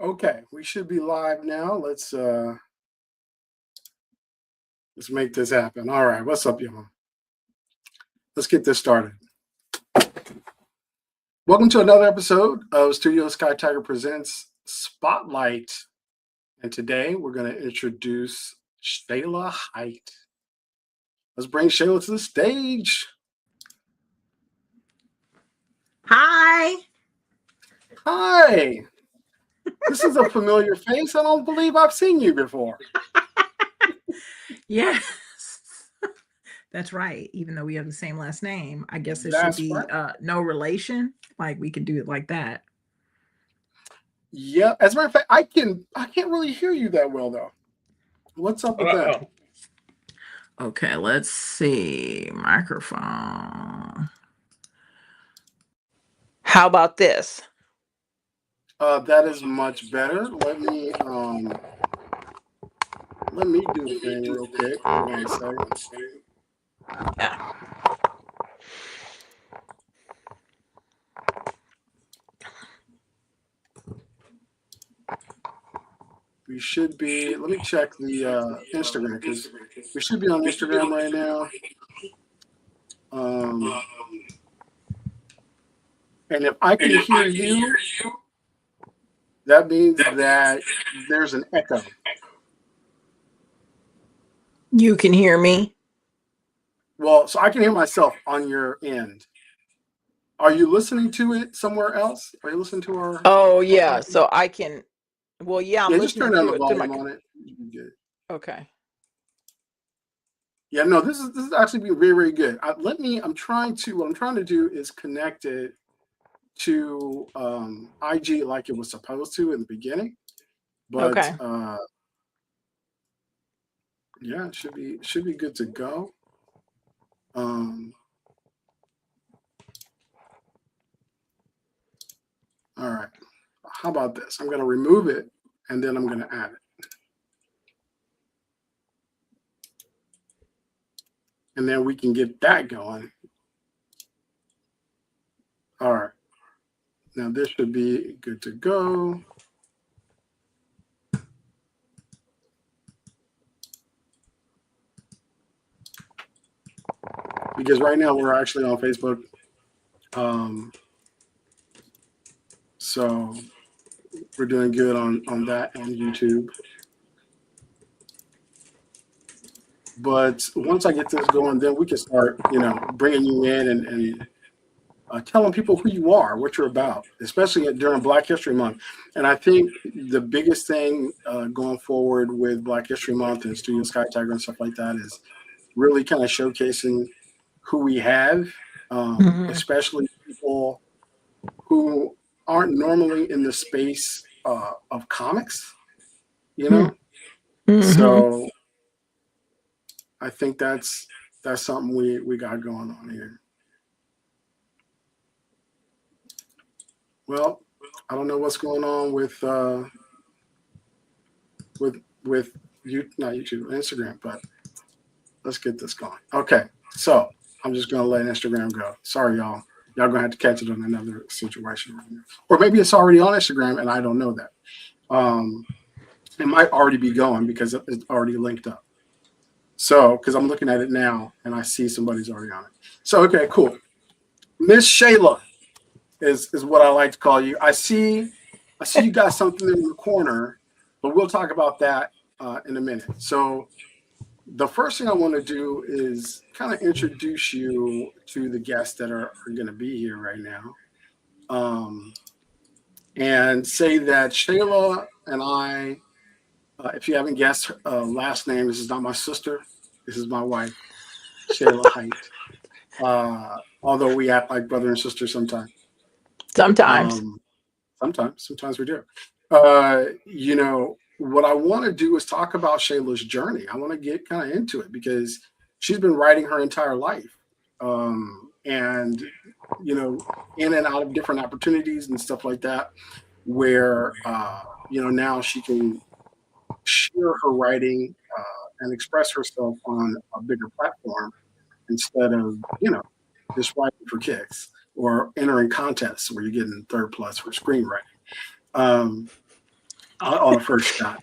Okay, we should be live now. Let's make this happen. All right, what's up, y'all? Let's get this started. Welcome to another episode of Studio Skye-Tiger Presents Spotlight. And today we're going to introduce Shayla Height. Let's bring Shayla to the stage. Hi. Hi. This is a familiar face. I don't believe I've seen you before. Yes. That's right. Even though we have the same last name, I guess it That's should be right. no relation. Like we can do it like that. Yeah. As a matter of fact, I can't really hear you that well though. What's up with that? Okay, let's see. Microphone. How about this? That is much better. Let me do a thing real quick. Hold on a second. Yeah. We should be. Let me check the Instagram because we should be on Instagram right now. And if I can hear you, that means that there's an echo. You can hear me? Well, so I can hear myself on your end. Are you listening to it somewhere else? Are you listening to our? Oh yeah, so I can. Well, yeah, I'm Just turn listening down to the it to my. volume on it. Good. Okay. Yeah, no, this is actually being very, very good. What I'm trying to do is connect it to IG like it was supposed to in the beginning. But Okay. yeah, it should be good to go. All right. How about this? I'm gonna remove it and then I'm gonna add it. And then we can get that going. All right. Now this should be good to go. Because right now we're actually on Facebook. So we're doing good on that and YouTube. But once I get this going, then we can start, bringing you in and telling people who you are, what you're about, especially during Black History Month. And I think the biggest thing going forward with Black History Month and Studio Skye-Tiger and stuff like that is really kind of showcasing who we have, especially people who aren't normally in the space of comics, So I think that's something we got going on here. Well, I don't know what's going on with you, not YouTube, Instagram, but let's get this going. Okay, so I'm just gonna let Instagram go. Sorry, y'all. Y'all gonna have to catch it on another situation right now. Or maybe it's already on Instagram and I don't know that. It might already be going because it's already linked up. So, because I'm looking at it now and I see somebody's already on it. So, okay, cool. Miss Shayla is what I like to call you. I see you got something in the corner, but we'll talk about that in a minute. So, the first thing I want to do is kind of introduce you to the guests that are going to be here right now, and say that Shayla and I, if you haven't guessed her last name, this is not my sister. This is my wife, Shayla Height. Although we act like brother and sister sometimes. Sometimes We do. What I want to do is talk about Shayla's journey. I want to get kind of into it because she's been writing her entire life, and in and out of different opportunities and stuff like that, where now she can share her writing and express herself on a bigger platform instead of just writing for kicks or entering contests where you're getting third plus for screenwriting. on a first shot.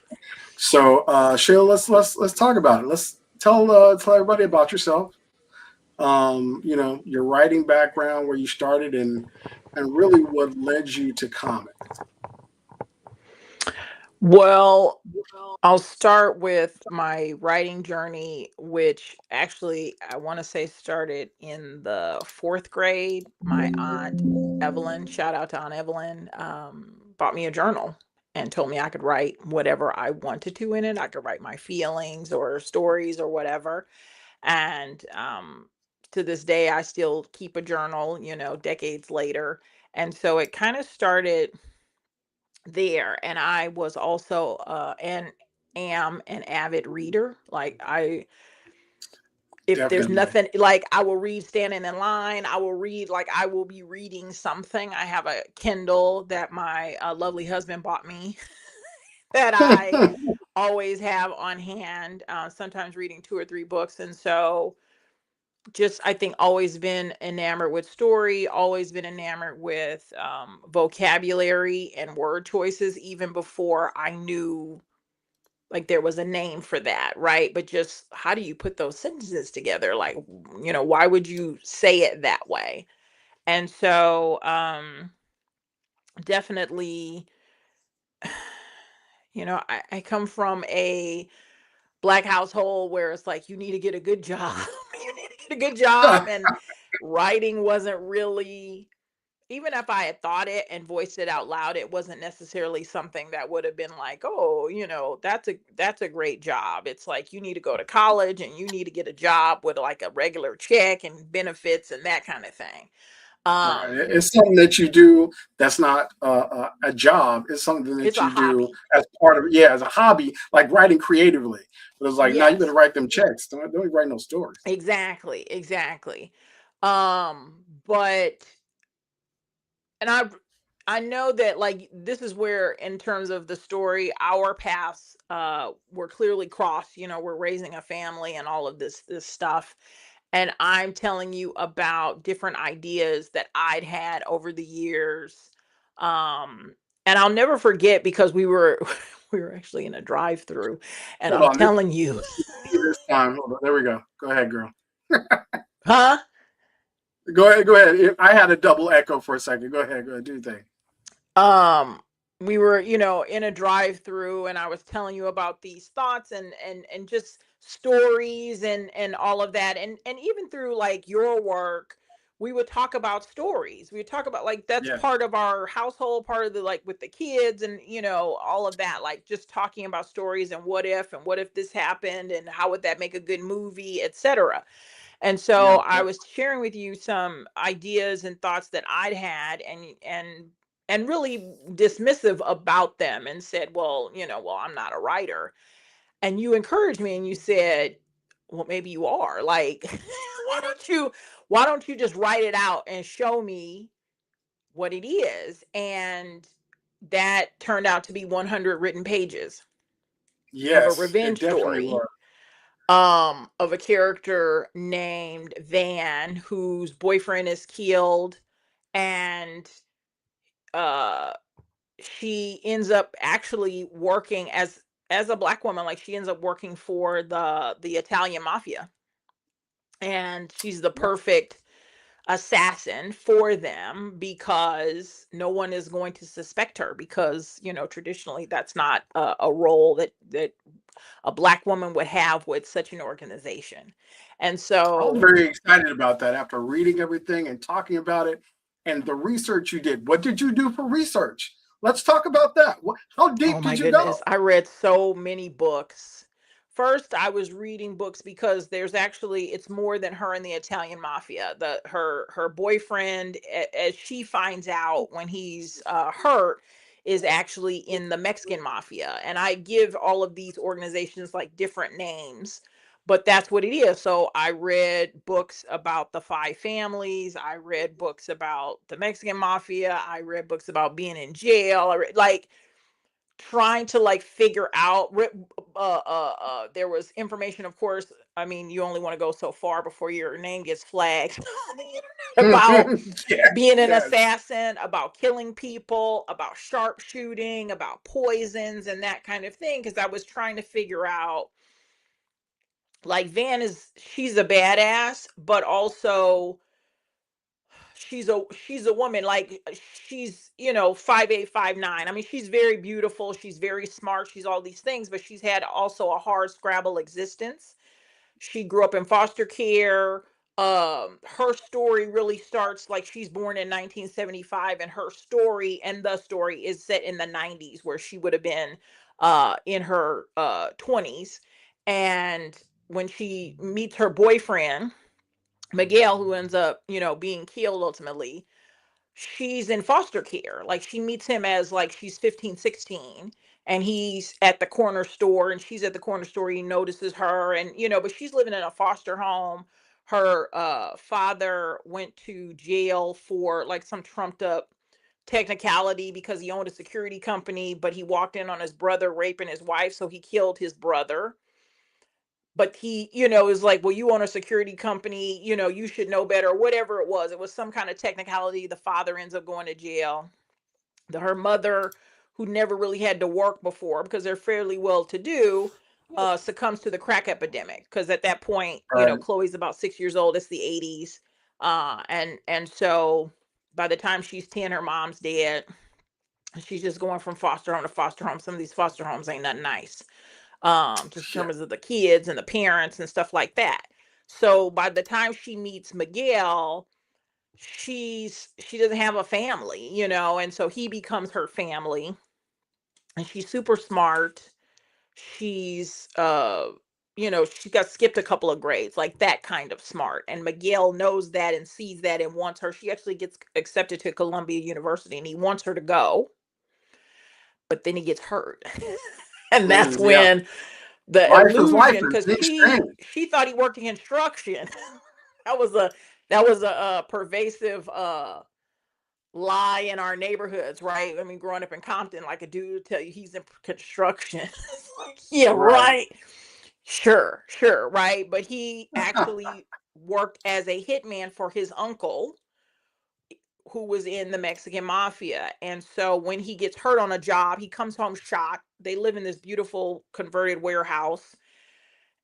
So, Sheila, let's talk about it. Let's tell everybody about yourself. Your writing background, where you started, and really what led you to comics. Well, I'll start with my writing journey, which actually I want to say started in the fourth grade. My aunt Evelyn, shout out to Aunt Evelyn, bought me a journal and told me I could write whatever I wanted to in it. I could write my feelings or stories or whatever. And to this day, I still keep a journal, decades later. And so it kind of started there. And I was also and am an avid reader. Like I if there's Definitely. nothing, like I will read standing in line, I will read, like I will be reading something. I have a Kindle that my lovely husband bought me that I always have on hand, sometimes reading two or three books. And so just I think always been enamored with story, always been enamored with vocabulary and word choices, even before I knew like there was a name for that, right? But just how do you put those sentences together? Like, why would you say it that way? And so definitely, I come from a Black household where it's like you need to get a good job. You need to get a good job, and writing wasn't really, even if I had thought it and voiced it out loud, it wasn't necessarily something that would have been like, oh, that's a great job. It's like you need to go to college and you need to get a job with like a regular check and benefits and that kind of thing. Right. Um, It's something that you do that's not a job. It's something it's that a you do hobby. as part of, yeah, as a hobby, like writing creatively. But it's like, now you better Yes, write them checks. Don't write no stories. exactly, exactly. But and I know that like this is where in terms of the story our paths were clearly crossed. We're raising a family and all of this stuff, and I'm telling you about different ideas that I'd had over the years. um and I'll never forget because we were we were actually in a drive-through, and Hold I'm on. This telling you. this time. Hold on. There we go. Go ahead, girl. Huh. Go ahead. Go ahead. I had a double echo for a second. Go ahead. Go ahead. Do your thing. um we were in a drive through, and I was telling you about these thoughts and just stories and all of that, and even through like your work, we would talk about stories. We would talk about like that's Yeah. part of our household, part of the like with the kids, and all of that, like just talking about stories and what if this happened and how would that make a good movie, etc. And so Yeah. I was sharing with you some ideas and thoughts that I'd had, and really dismissive about them, and said, well, I'm not a writer. And you encouraged me and you said, well, maybe you are. Like, why don't you just write it out and show me what it is? And that turned out to be 100 written pages of a Yes. It revenge definitely story, was. of a character named Van whose boyfriend is killed, and uh she ends up actually working as a black woman. Like she ends up working for the Italian mafia, and she's the Yep. perfect assassin for them because no one is going to suspect her, because traditionally that's not a role that a black woman would have with such an organization. And I was so very excited about that after reading everything and talking about it and the research you did. What did you do for research? Let's talk about that. How oh deep my did you go? goodness, I read so many books. First, I was reading books because there's actually it's more than her and the Italian mafia. Her boyfriend, as she finds out when he's hurt, is actually in the Mexican mafia. And I give all of these organizations like different names, but that's what it is. So I read books about the five families. I read books about the Mexican mafia. I read books about being in jail. Like trying to like figure out there was information, of course. I mean, you only want to go so far before your name gets flagged on the internet about Yes, being an yes. assassin, about killing people, about sharpshooting, about poisons and that kind of thing, because I was trying to figure out, like, she's a badass, but also she's a woman, like, she's 5'8", 5'9". I mean, she's very beautiful, she's very smart, she's all these things, but she's had also a hard scrabble existence. She grew up in foster care. Her story really starts, like, she's born in 1975, and her story and the story is set in the 90s, where she would have been in her 20s. And when she meets her boyfriend Miguel, who ends up being killed ultimately, she's in foster care. Like, she meets him as, like, she's 15, 16, and he's at the corner store, and she's at the corner store. He notices her, and but she's living in a foster home. Her father went to jail for, like, some trumped up technicality because he owned a security company, but he walked in on his brother raping his wife, so he killed his brother. But he, is like, well, you own a security company, you should know better, whatever it was. It was some kind of technicality. The father ends up going to jail. Her mother, who never really had to work before because they're fairly well to do, succumbs to the crack epidemic. Because at that point, Right. Chloe's about 6 years old. It's the 80s. And so by the time she's 10, her mom's dead. She's just going from foster home to foster home. Some of these foster homes ain't nothing nice, just in Yeah. terms of the kids and the parents and stuff like that. So by the time she meets Miguel, she doesn't have a family, and so he becomes her family. And she's super smart. She's she got skipped a couple of grades, like that kind of smart. And Miguel knows that and sees that and wants her. She actually gets accepted to Columbia University, and he wants her to go, but then he gets hurt. And that's Yeah. when the Life is life illusion, in because big things. she thought he worked in construction. that was a pervasive lie in our neighborhoods, right? I mean, growing up in Compton, like, a dude would tell you he's in construction. It's like, yeah, Right. right. Sure, right. But he actually worked as a hitman for his uncle, who was in the Mexican mafia. And so when he gets hurt on a job, he comes home shot. They live in this beautiful converted warehouse,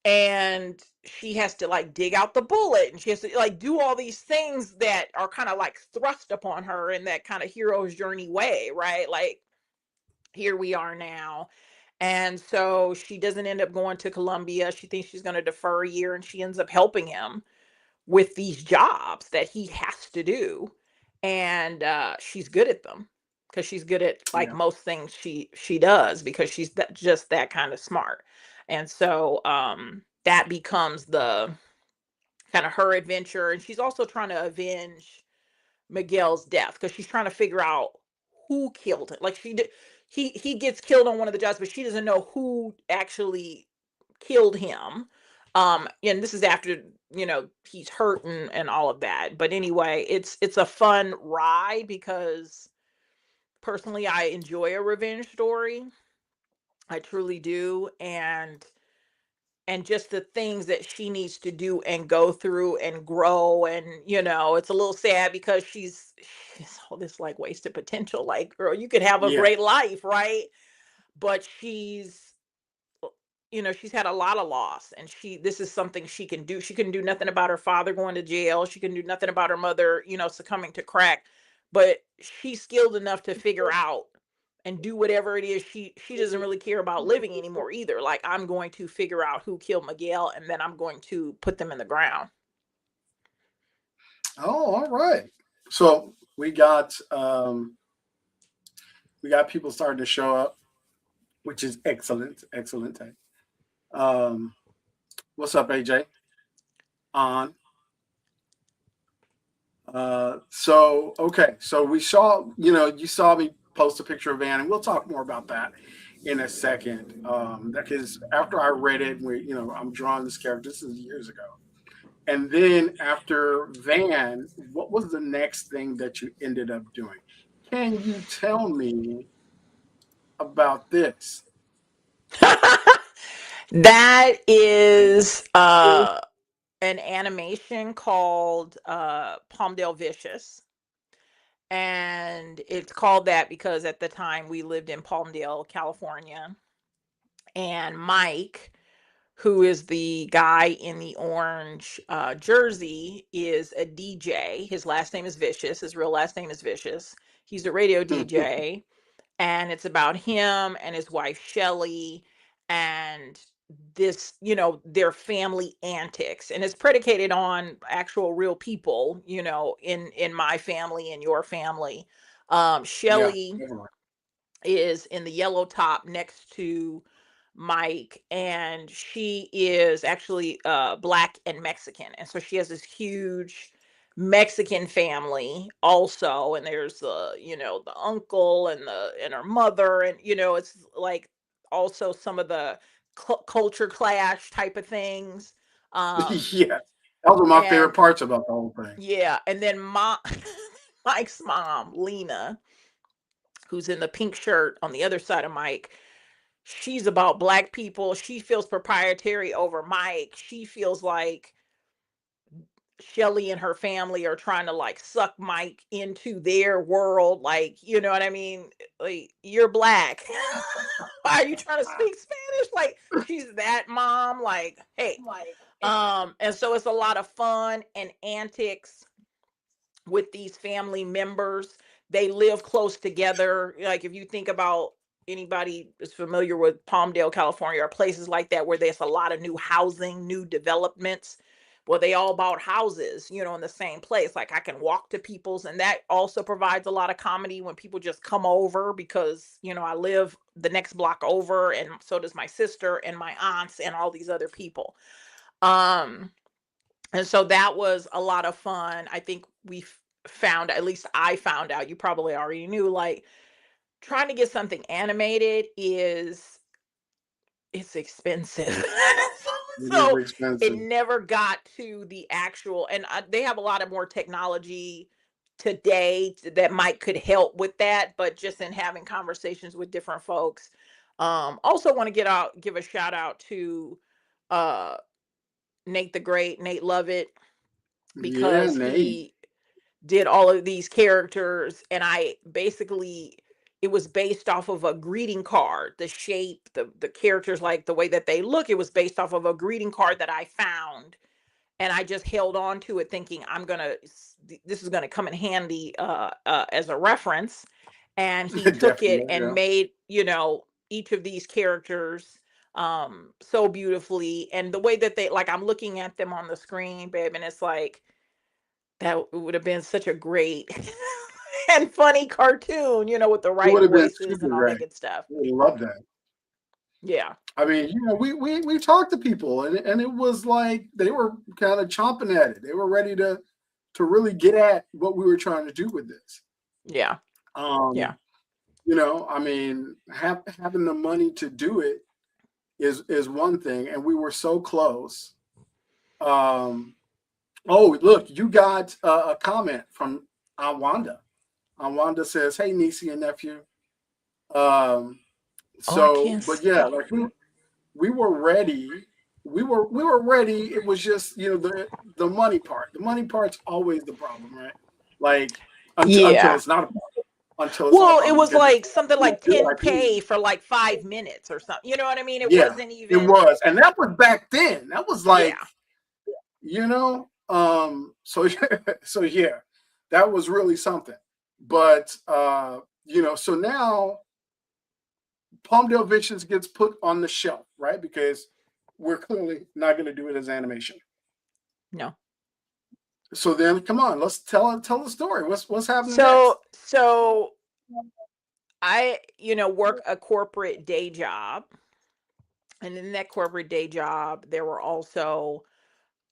and she has to, like, dig out the bullet, and she has to, like, do all these things that are kind of like thrust upon her in that kind of hero's journey way, right? Like, here we are now. And so she doesn't end up going to Columbia. She thinks she's going to defer a year, and she ends up helping him with these jobs that he has to do. And she's good at them, because she's good at, like, Yeah. most things she does, because she's just that kind of smart. And so that becomes the kind of her adventure. And she's also trying to avenge Miguel's death, because she's trying to figure out who killed him. Like, he gets killed on one of the jobs, but she doesn't know who actually killed him. And this is after he's hurt and all of that. But anyway, it's a fun ride, because personally I enjoy a revenge story. I truly do. And just the things that she needs to do and go through and grow. And it's a little sad, because she's all this, like, wasted potential. Like, girl, you could have a Yeah. great life, right? But she's had a lot of loss, and this is something she can do. She couldn't do nothing about her father going to jail. She can do nothing about her mother, succumbing to crack. But she's skilled enough to figure out and do whatever it is. She doesn't really care about living anymore either. Like, I'm going to figure out who killed Miguel, and then I'm going to put them in the ground. Oh, all right. So we got people starting to show up, which is excellent. Excellent. Um, what's up, AJ? On. So okay, so we saw, you saw me post a picture of Van, and we'll talk more about that in a second. Because after I read it, I'm drawing this character. This is years ago, and then after Van, what was the next thing that you ended up doing? Can you tell me about this. That is an animation called Palmdale Vicious. And it's called that because at the time we lived in Palmdale, California. And Mike, who is the guy in the orange jersey, is a DJ. His last name is Vicious. His real last name is Vicious. He's a radio DJ. And it's about him and his wife, Shelly, and this, their family antics. And it's predicated on actual real people, in my family and your family. Yeah, Shelly definitely. is in the yellow top next to Mike, and she is actually black and Mexican. And so she has this huge Mexican family also, and there's the uncle and her mother, and it's like also some of the culture clash type of things. Um Yeah, those were my favorite and parts about the whole thing. yeah, and then Mike's mom, Lena, who's in the pink shirt on the other side of Mike, she's about black people. She feels proprietary over Mike. She feels like Shelly and her family are trying to like suck Mike into their world. Like, you know what I mean? Like, you're black. Why are you trying to speak Spanish? Like, she's that mom. Like, hey. And so it's a lot of fun and antics with these family members. They live close together. Like, if you think about anybody is familiar with Palmdale, California, or places like that where there's a lot of new housing, new developments. Well, they all bought houses, in the same place. Like, I can walk to people's, and that also provides a lot of comedy when people just come over because, I live the next block over, and so does my sister and my aunts and all these other people. Um, and so that was a lot of fun. I think found, at least I found out, you probably already knew, like trying to get something animated it's expensive. It is So it expensive. never got to the actual, and they have a lot of more technology today that might could help with that, but just in having conversations with different folks. Also want to give a shout out to uh Nate the Great, Nate Lovett, Yeah, because Nate. he did all of these characters, and it was based off of a greeting card. The shape, the characters, like the way that they look, it was based off of a greeting card that I found, and I just held on to it thinking this is gonna come in handy as a reference. And he took it Definitely. and Yeah. made, each of these characters so beautifully. And the way that I'm looking at them on the screen, babe, and it's like that would have been such a great and funny cartoon, with the It would right have been voices super and all that great. good stuff. I would love that. Yeah. I mean, we talked to people, and it was like they were kind of chomping at it. They were ready to really get at what we were trying to do with this. Yeah. Um, Yeah. I mean, having the money to do it is one thing, and we were so close. Um, oh, look, you got a comment from Wanda. Wanda says, "Hey, niece and nephew." Um, Oh, I so, can't but yeah, see. like we were ready. We were ready. It was just the money part. The money part's always the problem, right? Like until Yeah. it's not a problem. Until it's not a Well, it problem was because like something you like feel like 10K for like 5 minutes or something. You know what I mean? It yeah, wasn't it even. was, and that was back then. That was like Yeah. so so yeah, that was really something. But so now Palmdale Visions gets put on the shelf, right? Because we're clearly not going to do it as animation. No. So then, come on, let's tell the story. What's happening next? So I, work a corporate day job, and in that corporate day job, there were also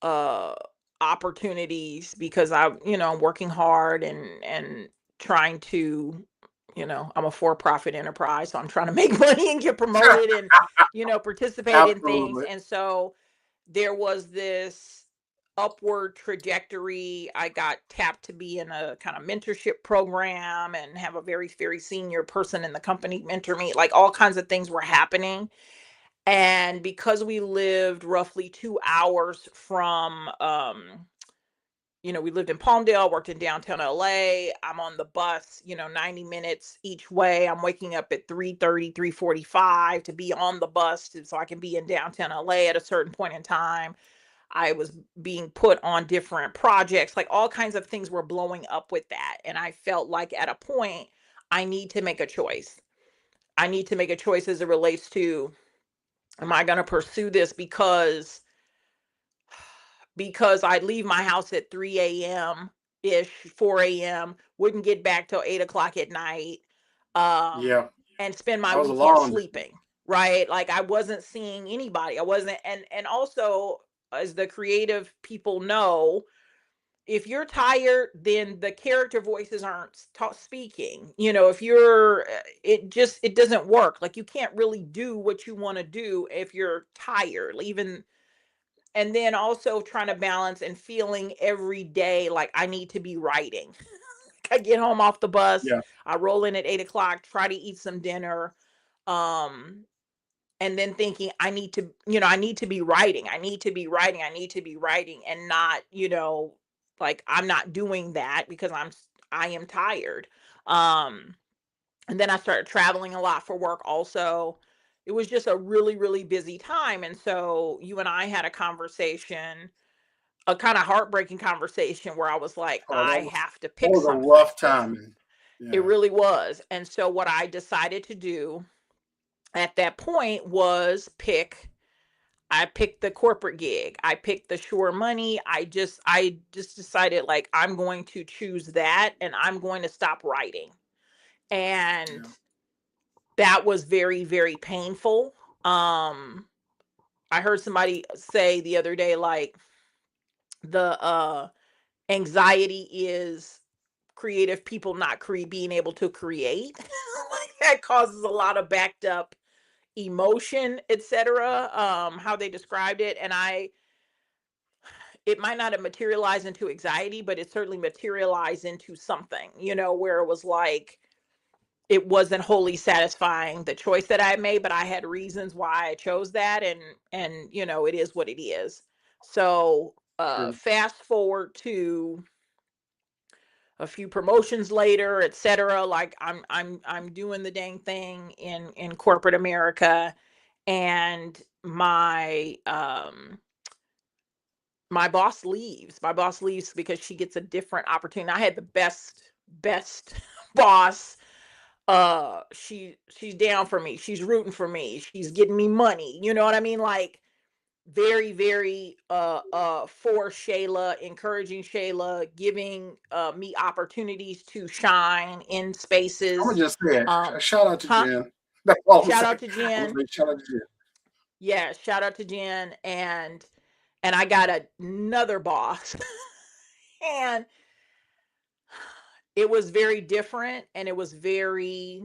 uh opportunities because I'm working hard and trying to, I'm a for-profit enterprise, so I'm trying to make money and get promoted and participate in things. Absolutely. And so there was this upward trajectory. I got tapped to be in a kind of mentorship program and have a very, very senior person in the company mentor me. Like all kinds of things were happening. And because we lived roughly 2 hours from, we lived in Palmdale, worked in downtown LA. I'm on the bus, 90 minutes each way. I'm waking up at 3:30, 3:45 to be on the bus so I can be in downtown LA at a certain point in time. I was being put on different projects, like all kinds of things were blowing up with that. And I felt like at a point, I need to make a choice. I need to make a choice as it relates to, am I going to pursue this because I'd leave my house at 3 a.m. ish, 4 a.m., wouldn't get back till 8 o'clock at night, Yeah, and spend my that was a weekend long. sleeping, right? Like I wasn't seeing anybody. I wasn't, and also, as the creative people know, if you're tired, then the character voices aren't speaking. If you're, it doesn't work. Like you can't really do what you want to do if you're tired, even. And then also trying to balance and feeling every day like I need to be writing. I get home off the bus, Yeah, I roll in at 8 o'clock, try to eat some dinner, um, and then thinking I need to be writing. I need to be writing. I need to be writing, and not, like I'm not doing that because I am tired. Um, and then I started traveling a lot for work also. It was just a really, really busy time. And so you and I had a conversation, a kind of heartbreaking conversation where I was like, oh, I that was have to that pick was a something. rough time, man. It Yeah, really was. And so what I decided to do at that point was I picked the corporate gig. I picked the sure money. I just decided like I'm going to choose that and I'm going to stop writing. And yeah. that was very, very painful. Um I heard somebody say the other day, like, the anxiety is creative people not being able to create. Like, that causes a lot of backed up emotion, etc. How they described it. And it might not have materialized into anxiety, but it certainly materialized into something, where it was like, it wasn't wholly satisfying the choice that I made, but I had reasons why I chose that, and it is what it is. So True. fast forward to a few promotions later, etc. Like I'm doing the dang thing in corporate America, and my boss leaves. My boss leaves because she gets a different opportunity. I had the best boss. She's down for me, she's rooting for me, she's getting me money, you know what I mean? Like, very, very for Shayla, encouraging Shayla, giving me opportunities to shine in I'm gonna spaces. just say it. um Shout out to huh Jen. That's all I'm Shout out saying. to I'm gonna Jen. say shout out to Jen. Yeah, shout out to Jen. And I got another boss. And it was very different, and it was very,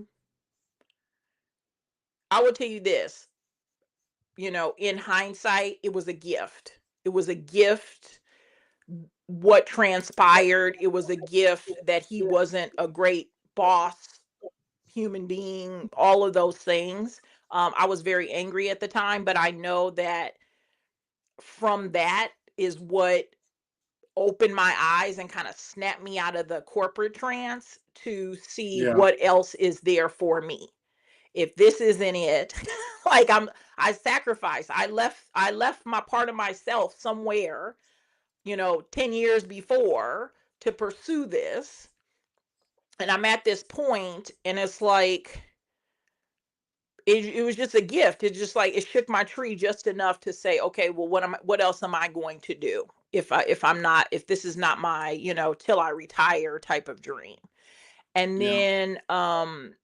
I will tell you this, in hindsight, it was a gift. It was a gift what transpired. It was a gift that he wasn't a great boss, human being, all of those things. I was very angry at the time, but I know that from that is what opened my eyes and kind of snapped me out of the corporate trance to see Yeah, what else is there for me. If this isn't it, like, I sacrificed. I left my part of myself somewhere, 10 years before, to pursue this. And I'm at this point, and it's like, it was just a gift. It's just like it shook my tree just enough to say, okay, well, what else am I going to do if this is not my, till I retire type of dream. And yeah. then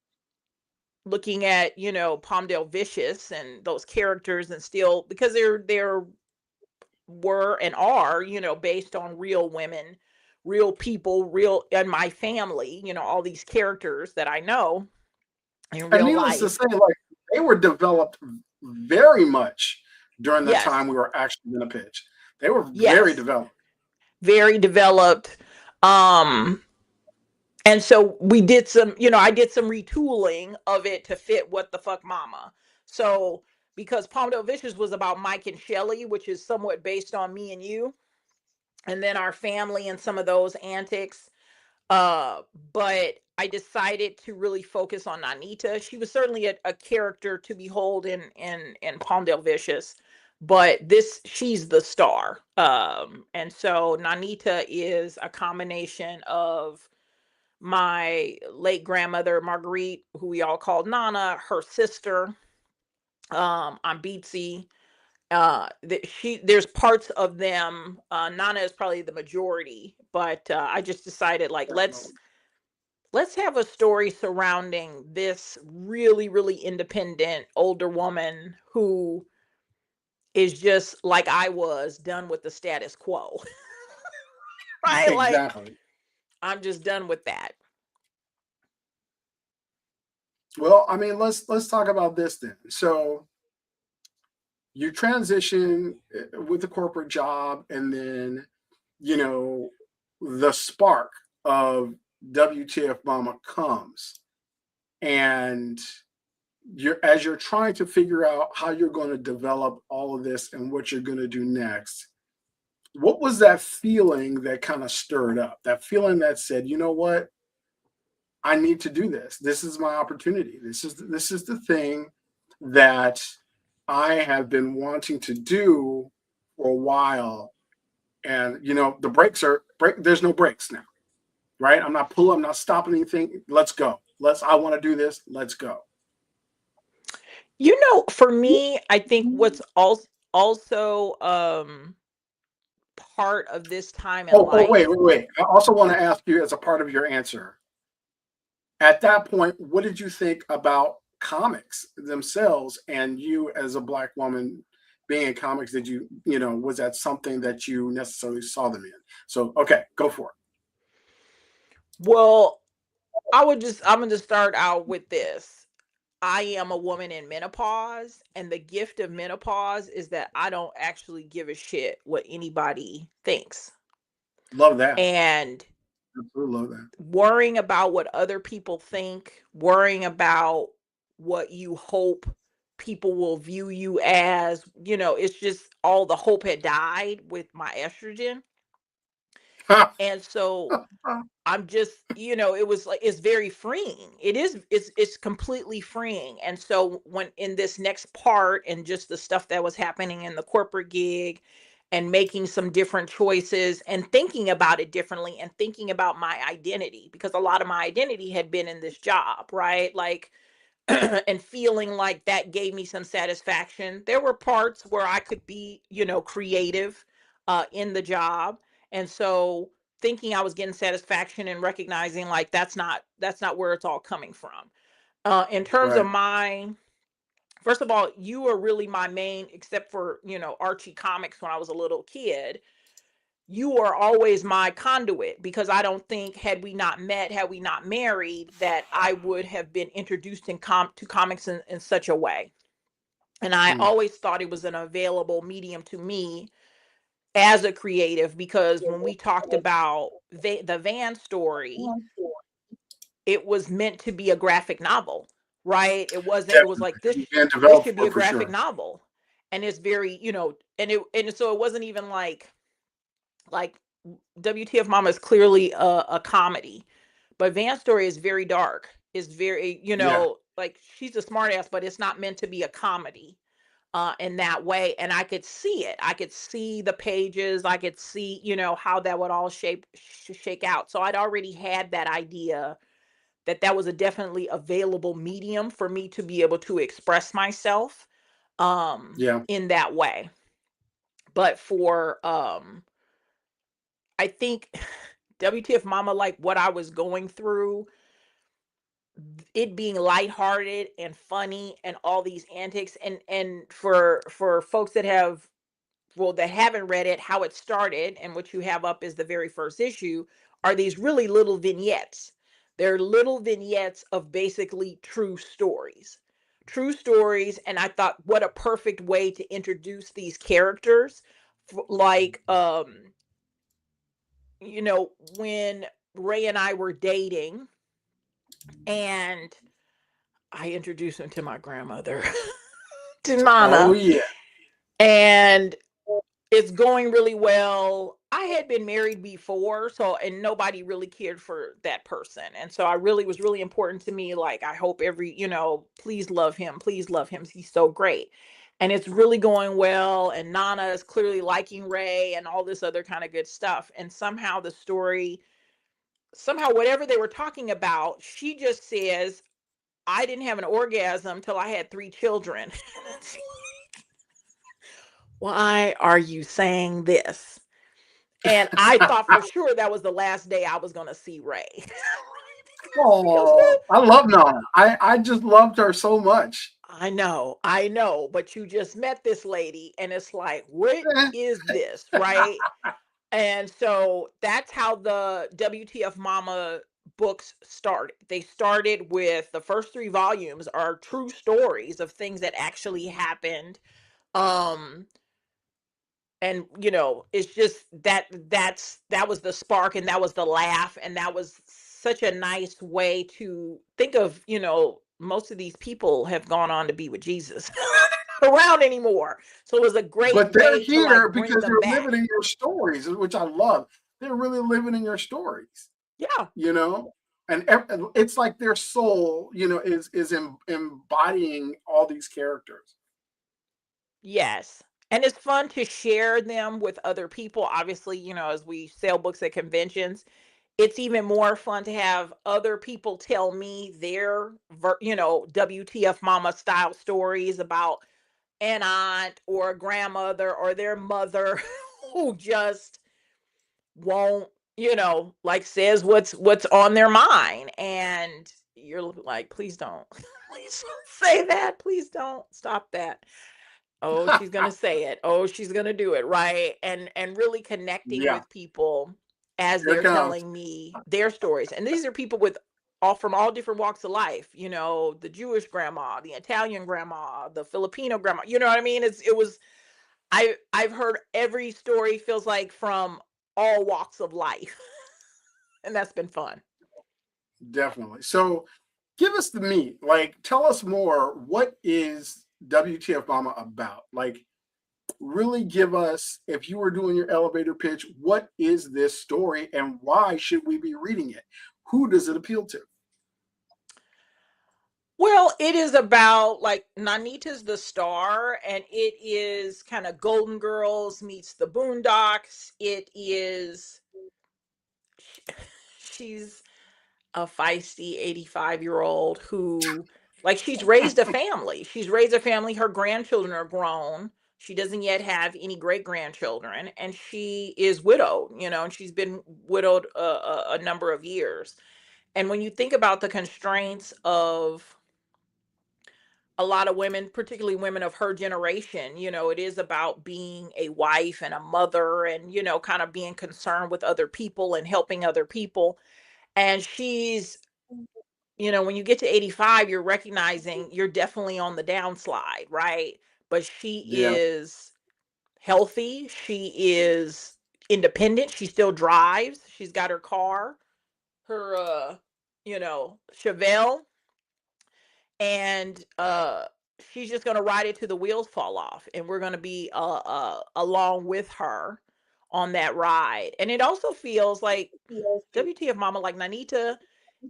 looking at, Palmdale Vicious and those characters, and still, because they're were and are, based on real women, real people, real, and my family, all these characters that I know in And real needless to life. say, like they were developed very much during the Yes. time we were actually going to pitch. They were very Yes, developed. very developed. Um, and so we did some, I did some retooling of it to fit What the Fuck Mama. So because Palmdale Vicious was about Mike and Shelly, which is somewhat based on me and you, and then our family and some of those antics. Uh, but I decided to really focus on Anita. She was certainly a character to behold in Palmdale Vicious, but she's the star. And so Nanita is a combination of my late grandmother Marguerite, who we all called Nana, her sister, on Beatsy. There's parts of them. Nana is probably the majority, but I just decided, like, let's have a story surrounding this really, really independent older woman who is just like I was, done with the status quo. Right? Like, Exactly. I'm just done with that. Well, I mean, let's talk about this then. So you transition with the corporate job, and then you know the spark of WTF Mama comes, and you're trying to figure out how you're going to develop all of this and what you're going to do next. What was that feeling that kind of stirred up? That feeling that said, you know what? I need to do this. This is my opportunity. This is the thing that I have been wanting to do for a while. And the break. There's no breaks now, right? I'm not pulling. I'm not stopping anything. Let's go. I want to do this. Let's go. For me, I think what's also part of this time in Oh, wait, life. wait, wait. I also want to ask you, as a part of your answer, at that point, what did you think about comics themselves, and you as a Black woman being in comics? Did was that something that you necessarily saw them in? So, okay, go for it. Well, I'm going to start out with this. I am a woman in menopause, and the gift of menopause is that I don't actually give a shit what anybody thinks. Love that. And Absolutely love that. worrying about what other people think, worrying about what you hope people will view you as, it's just all the hope had died with my estrogen. And so I'm just, it was like, it's very freeing. It's completely freeing. And so when in this next part, and just the stuff that was happening in the corporate gig, and making some different choices and thinking about it differently, and thinking about my identity, because a lot of my identity had been in this job, right? Like, and feeling like that gave me some satisfaction. There were parts where I could be, creative in the job. And so thinking I was getting satisfaction, and recognizing like that's not where it's all coming from. In terms of Right. first of all, you were really my main, except for, Archie comics when I was a little kid. You were always my conduit, because I don't think, had we not met, had we not married, that I would have been introduced to comics in such a way. And I Mm. always thought it was an available medium to me as a creative, because when we talked about the van story, it was meant to be a graphic novel, right? It was like, Definitely. And this developed should be a for graphic sure. novel. And it's very, and so it wasn't even like WTF Mama is clearly a comedy, but Van Story is very dark. It's very, Yeah. like, she's a smartass, but it's not meant to be a comedy in that way. And I could see it. I could see the pages. I could see, how that would all shake out. So I'd already had that idea that was a definitely available medium for me to be able to express myself Yeah. in that way. But I think WTF Mama, like what I was going through, it being lighthearted and funny, and all these antics, and for folks that haven't read it, how it started, and what you have up is the very first issue, are these really little vignettes. They're little vignettes of basically true stories. True stories. And I thought, what a perfect way to introduce these characters like, when Ray and I were dating, and I introduced him to my grandmother, to Oh Nana, yeah. and it's going really well. I had been married before, so and nobody really cared for that person. And so I really was really important to me. Like, I hope please love him. Please love him. He's so great. And it's really going well. And Nana is clearly liking Ray and all this other kind of good stuff. And somehow whatever they were talking about, she just says, I didn't have an orgasm till I had 3 children. Why are you saying this? And I thought for sure that was the last day I was going to see Ray. Because Oh, I love Nana. I just loved her so much. I know, but you just met this lady, and it's like, what Eh, is this, right? And so that's how the WTF Mama books started. They started with the first 3 volumes are true stories of things that actually happened. Um, and it's just that was the spark, and that was the laugh, and that was such a nice way to think of. Most of these people have gone on to be with Jesus. Around anymore, so it was a great But they're way to here like bring because them they're back. living in your stories, which I love. They're really living in your stories, Yeah. you know? And it's like their soul, is embodying all these characters. Yes. And it's fun to share them with other people. Obviously, as we sell books at conventions, it's even more fun to have other people tell me their WTF Mama style stories about an aunt or a grandmother or their mother who just won't, like, says what's on their mind. And you're like, please don't. Please don't say that. Please don't stop that. Oh, she's gonna say it. Oh, she's gonna do it, right? And really connecting Yeah, with people as here it they're comes. telling me their stories. And these are people with all from all different walks of life. The Jewish grandma, the Italian grandma, the Filipino grandma. You know what I mean? I've heard every story, feels like, from all walks of life. And that's been fun. Definitely. So give us the meat. Like, tell us more. What is WTF Mama about? Like, really give us, if you were doing your elevator pitch, what is this story and why should we be reading it? Who does it appeal to? Well, it is about, like, Nanita's the star, and it is kind of Golden Girls meets the Boondocks. It is, she's a feisty 85-year-old who, like, she's raised a family. She's raised a family. Her grandchildren are grown. She doesn't yet have any great grandchildren, and she is widowed, and she's been widowed a number of years. And when you think about the constraints of a lot of women, particularly women of her generation, it is about being a wife and a mother, and, kind of being concerned with other people and helping other people. And she's, when you get to 85, you're recognizing you're definitely on the downslide, right? But she Yeah, is healthy. She is independent. She still drives. She's got her car, her, Chevelle, and she's just going to ride it till the wheels fall off, and we're going to be along with her on that ride. And it also feels like WTF Mama, like Nanita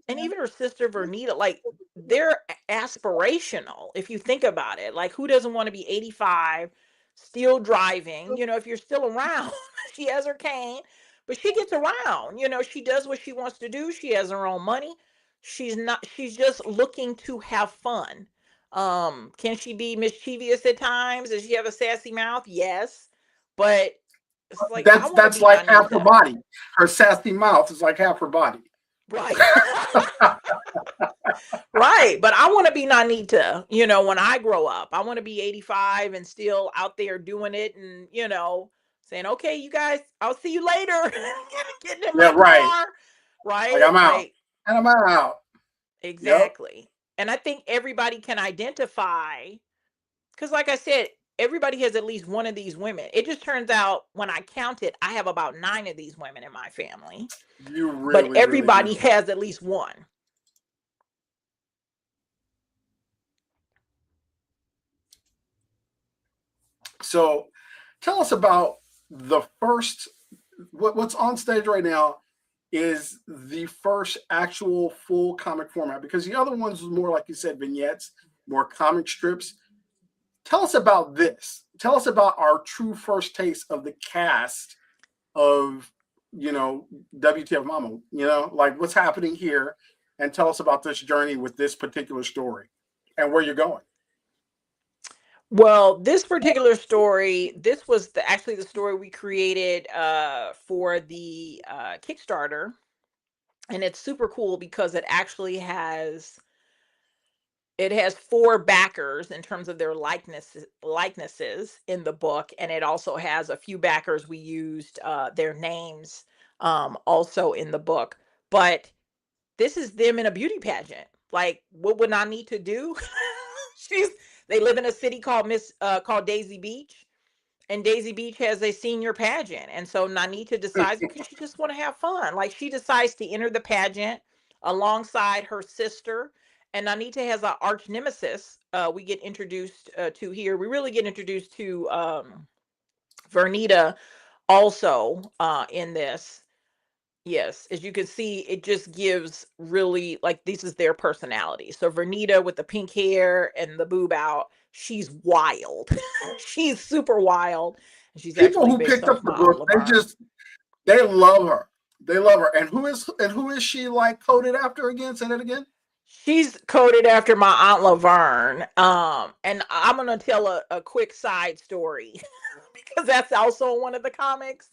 and even her sister Vernita, like, they're aspirational. If you think about it, like, who doesn't want to be 85 still driving? If you're still around. She has her cane, but she gets around. She does what she wants to do. She has her own money. She's just looking to have fun. Can she be mischievous at times? Does she have a sassy mouth? Yes. But it's like, I want to that's be like half her Nanita. body. Her sassy mouth is like half her body. Right. Right. But I want to be Nanita, when I grow up. I want to be 85 and still out there doing it, and, saying, okay, you guys, I'll see you later. Getting in Yeah, my right. car. Like, Right. I'm out. Like, And I'm out. Yep. exactly. And I think everybody can identify, because, like I said, everybody has at least one of these women. It just turns out when I counted, I have about 9 of these women in my family, You but really, really everybody do. has at least one. So tell us about the first, what's on stage right now is the first actual full comic format, because the other ones was more, like you said, vignettes, more comic strips. Tell us about this. Tell us about our true first taste of the cast of, WTF Mama, like what's happening here, and tell us about this journey with this particular story and where you're going. Well, this particular story, this was actually the story we created for the Kickstarter, and it's super cool because it has 4 backers in terms of their likenesses in the book, and it also has a few backers we used their names also in the book. But this is them in a beauty pageant. Like, what would I need to do? she's they live in a city called Daisy Beach, and Daisy Beach has a senior pageant. And so Nanita decides, because she just want to have fun. Like, she decides to enter the pageant alongside her sister. And Nanita has an arch nemesis we get introduced to here. We really get introduced to Vernita also in this. Yes, as you can see, it just gives really, like, this is their personality. So Vernita with the pink hair and the boob out, she's wild. She's super wild. And she's People actually who based picked up off the my Aunt book, Laverne. they love her. They love her. And who is she like coded after again? Say that again. She's coded after my Aunt Laverne. And I'm gonna tell a quick side story because that's also one of the comics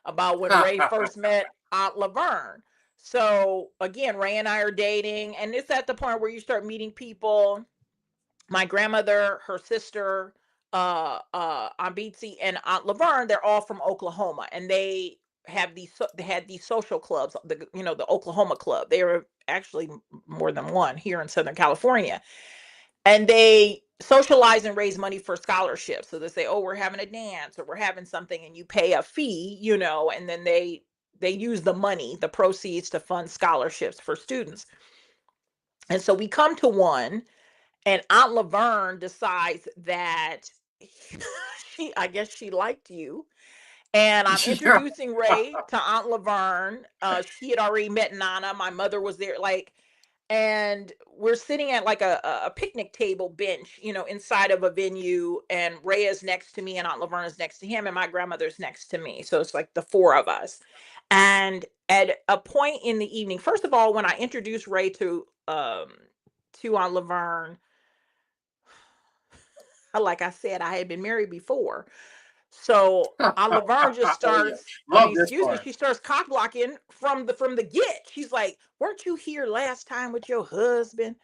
about when Ray first met Aunt Laverne. So again, Ray and I are dating, and it's at the point where you start meeting people. My grandmother, her sister, Aunt Beatsy, and Aunt Laverne, they're all from Oklahoma, and they had these social clubs, the Oklahoma Club. They were actually more than one here in Southern California, and they socialize and raise money for scholarships. So they say, oh, we're having a dance or we're having something, and you pay a fee, and then they use the money, the proceeds, to fund scholarships for students. And so we come to one, and Aunt Laverne decides that I guess she liked you. And I'm Yeah. introducing Ray to Aunt Laverne. She had already met Nana. My mother was there, and we're sitting at like a picnic table bench, inside of a venue. And Ray is next to me, and Aunt Laverne is next to him, and my grandmother's next to me. So it's like the 4 of us. And at a point in the evening, first of all, when I introduced Ray to Aunt Laverne, like I said, I had been married before. So Aunt Laverne just Oh yeah. starts, I Love mean, this excuse me, part. she starts cock blocking from the get. She's like, weren't you here last time with your husband?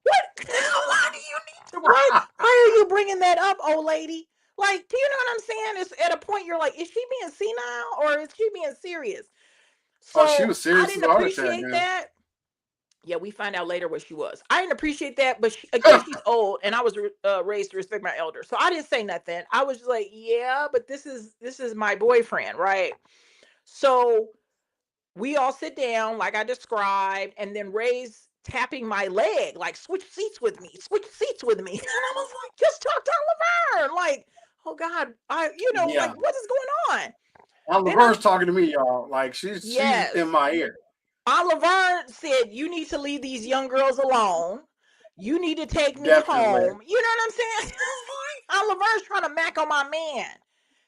What? Why do you need to? Why are you bringing that up, old lady? Like, do you know what I'm saying? It's at a point you're like, is she being senile or is she being serious? Oh, she So was I serious as didn't a heart attack, appreciate man. that. Yeah, we find out later what she was. I didn't appreciate that, but again, she's old, and I was raised to respect my elders, so I didn't say nothing. I was just like, yeah, but this is my boyfriend, right? So we all sit down, like I described, and then Ray's tapping my leg, like, switch seats with me, switch seats with me, and I was like, just talk to Laverne, like, oh God, like, Yeah. what is going on? Then Laverne's talking to me, y'all. Like she's in yes, my ear. Aunt Laverne said, you need to leave these young girls alone. You need to take me Definitely. home. You know what I'm saying? Aunt Laverne's trying to mack on my man.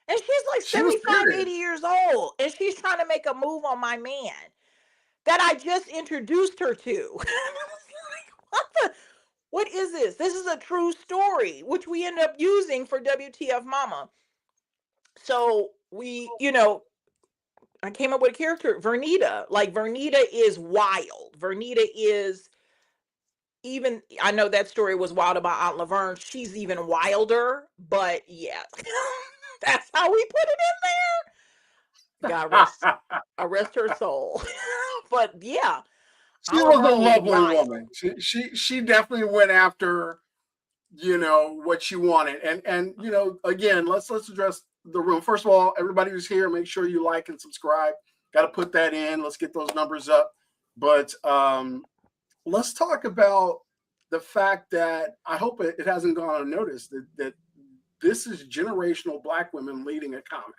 And she's like She was 75, 80 serious. years old. And she's trying to make a move on my man that I just introduced her to. What the? What is this? This is a true story, which we end up using for WTF Mama. So I came up with a character, Vernita. Like, Vernita is wild. Vernita is, even, I know that story was wild about Aunt Laverne. She's even wilder, but yeah, that's how we put it in there. God arrest her soul. But yeah, She Aunt was a Laverne was lovely wild. woman. She definitely went after what you wanted. And again, let's address the room. First of all, everybody who's here, make sure you like and subscribe. Got to put that in. Let's get those numbers up. But let's talk about the fact that I hope it hasn't gone unnoticed that this is generational Black women leading a comic.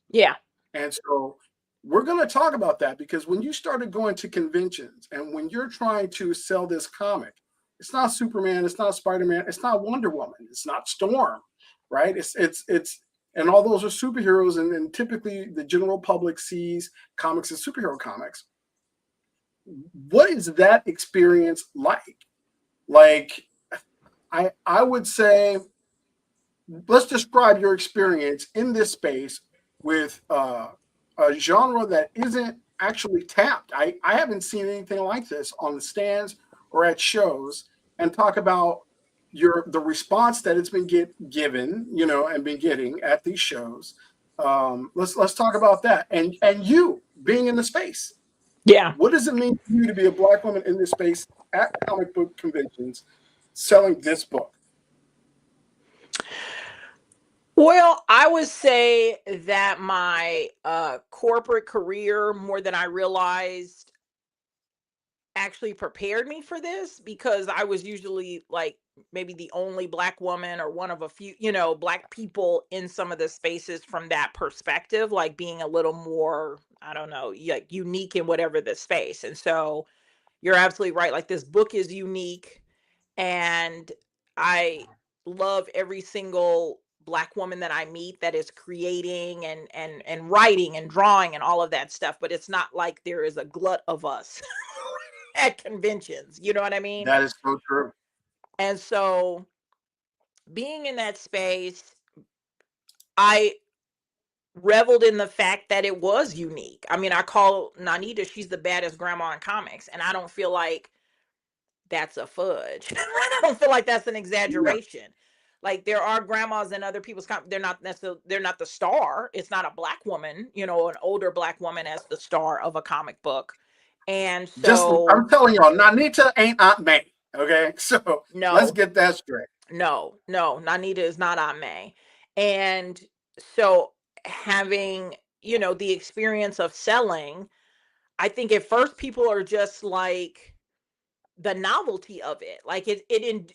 Yeah. And so we're going to talk about that, because when you started going to conventions and when you're trying to sell this comic, it's not Superman, it's not Spider-Man, it's not Wonder Woman, it's not Storm, right? It's and all those are superheroes, and typically the general public sees comics as superhero comics. What is that experience like? Like, I would say, let's describe your experience in this space with a genre that isn't actually tapped. I haven't seen anything like this on the stands or at shows, and talk about the response that it's been given, and been getting at these shows. Let's talk about that, and you being in the space. Yeah. What does it mean for you to be a Black woman in this space at comic book conventions selling this book? Well, I would say that my corporate career, more than I realized, actually prepared me for this, because I was usually like maybe the only Black woman or one of a few, Black people in some of the spaces from that perspective, like being a little more, I don't know, like unique in whatever the space. And so you're absolutely right. Like, this book is unique, and I love every single Black woman that I meet that is creating and writing and drawing and all of that stuff. But it's not like there is a glut of us at conventions. You know what I mean? That is so true. And so being in that space, I reveled in the fact that it was unique. I mean, I call Nanita, she's the baddest grandma in comics, and I don't feel like that's a fudge. I don't feel like that's an Yeah. exaggeration. Like, there are grandmas in other people's they're not necessarily, they're not the star. It's not a Black woman, an older Black woman as the star of a comic book. And Just, so I'm telling y'all, Nanita ain't Aunt May. Okay, so let's no, get that straight. no, Nanita is not Aunt May. And so having, the experience of selling, I think at first people are just like, the novelty of it, like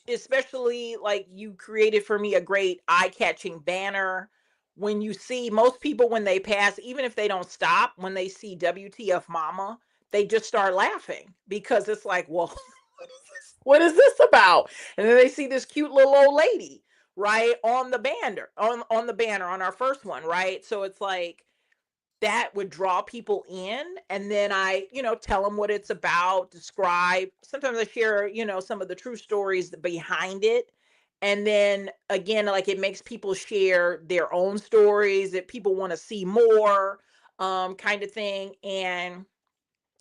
especially like, you created for me a great eye-catching banner. When you see most people, when they pass, even if they don't stop, when they see WTF Mama, they just start laughing, because it's like, well, what is this about? And then they see this cute little old lady, right, on the banner, on the banner on our first one, right? So it's like, that would draw people in. And then I, tell them what it's about, describe. Sometimes I share, some of the true stories behind it. And then again, like, it makes people share their own stories that people want to see more, kind of thing. And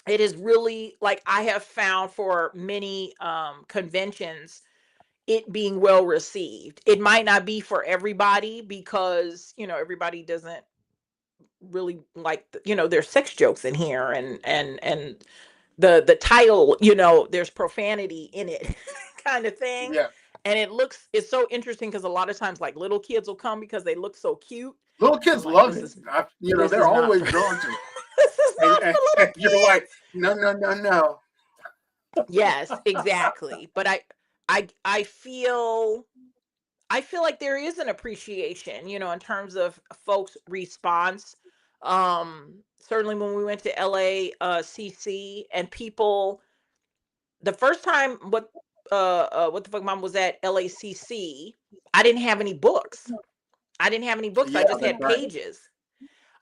it is really, like, I have found for many conventions, it being well received. It might not be for everybody, because everybody doesn't really like there's sex jokes in here, and the title, there's profanity in it, kind of thing. Yeah, And it's so interesting, because a lot of times, like, little kids will come because they look so cute. little And I'm kids like, love it. this They're is not always for drawn to it, this is and, not and, for and little you're kids. like, no. Yes, exactly. But I feel like there is an appreciation, in terms of folks' response. Certainly when we went to LA CC, and people, the first time, what the fuck mom was at LACC, I didn't have any books. I Yeah, just that's had right. pages.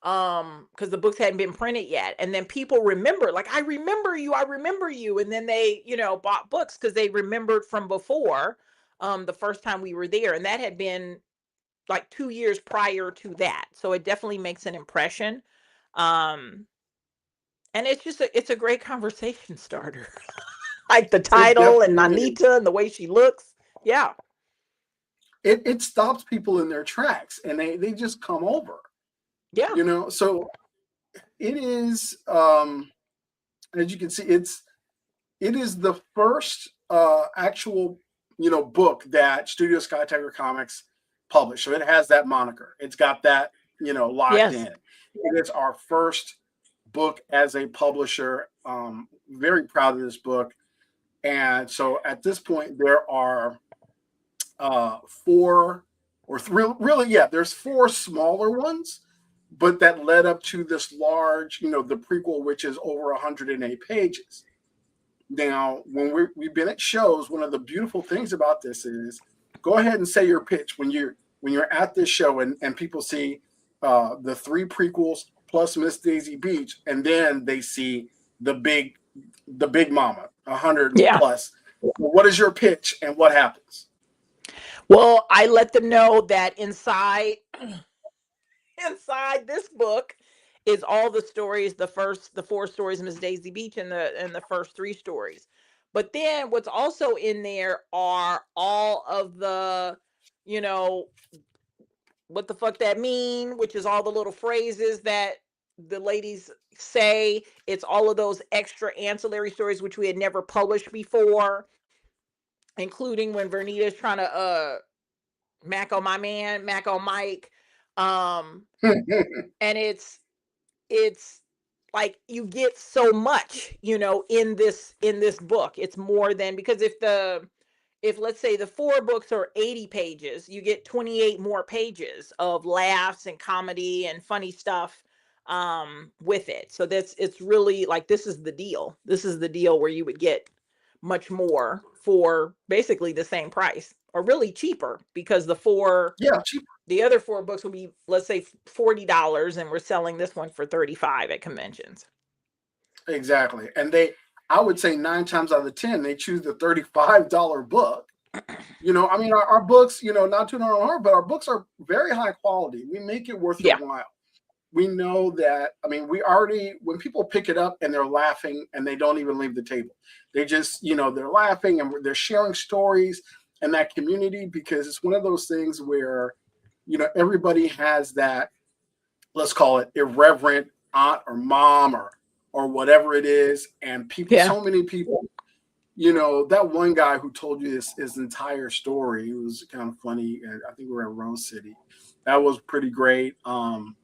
Because the books hadn't been printed yet. And then people remember, like, I remember you. And then they, bought books because they remembered from before, the first time we were there. And that had been like 2 years prior to that. So it definitely makes an impression. Um, and it's a great conversation starter. Like the It title and definitely is. Nanita and the way she looks. Yeah. It stops people in their tracks, and they just come over. Yeah. So it is. As you can see, it is the first actual book that Studio Skye-Tiger Comics published. So it has that moniker. It's got that, locked Yes. in. It is our first book as a publisher. Very proud of this book. And so at this point, there are four or three, really, yeah, there's four smaller ones, but that led up to this large, the prequel, which is over 108 pages. Now, when we've been at shows, one of the beautiful things about this is go ahead and say your pitch when you're at this show and people see the three prequels plus Miss Daisy Beach, and then they see the big mama, 100 Yeah. plus. What is your pitch and what happens? Well, I let them know that inside this book is all the stories, the four stories of Miss Daisy Beach and the first three stories. But then what's also in there are all of the, what the fuck that mean, which is all the little phrases that the ladies say. It's all of those extra ancillary stories which we had never published before, including when Vernita's trying to Mac on my man, Mac on Mike. And it's like you get so much, in this book. It's more than, because if let's say the four books are 80 pages, you get 28 more pages of laughs and comedy and funny stuff with it. So it's really like, this is the deal. This is the deal where you would get much more for basically the same price, or really cheaper, because Cheaper. the other four books will be, let's say, $40, and we're selling this one for $35 at conventions. Exactly. And I would say 9 times out of 10, they choose the $35 book. Our books, not to our own heart, but our books are very high quality. We make it worth your while. We know that, when people pick it up and they're laughing and they don't even leave the table, they just, they're laughing and they're sharing stories and that community, because it's one of those things where, everybody has that, let's call it irreverent aunt or mom or whatever it is. And people, so many people, that one guy who told you his entire story, it was kind of funny. I think we were at Rose City. That was pretty great. And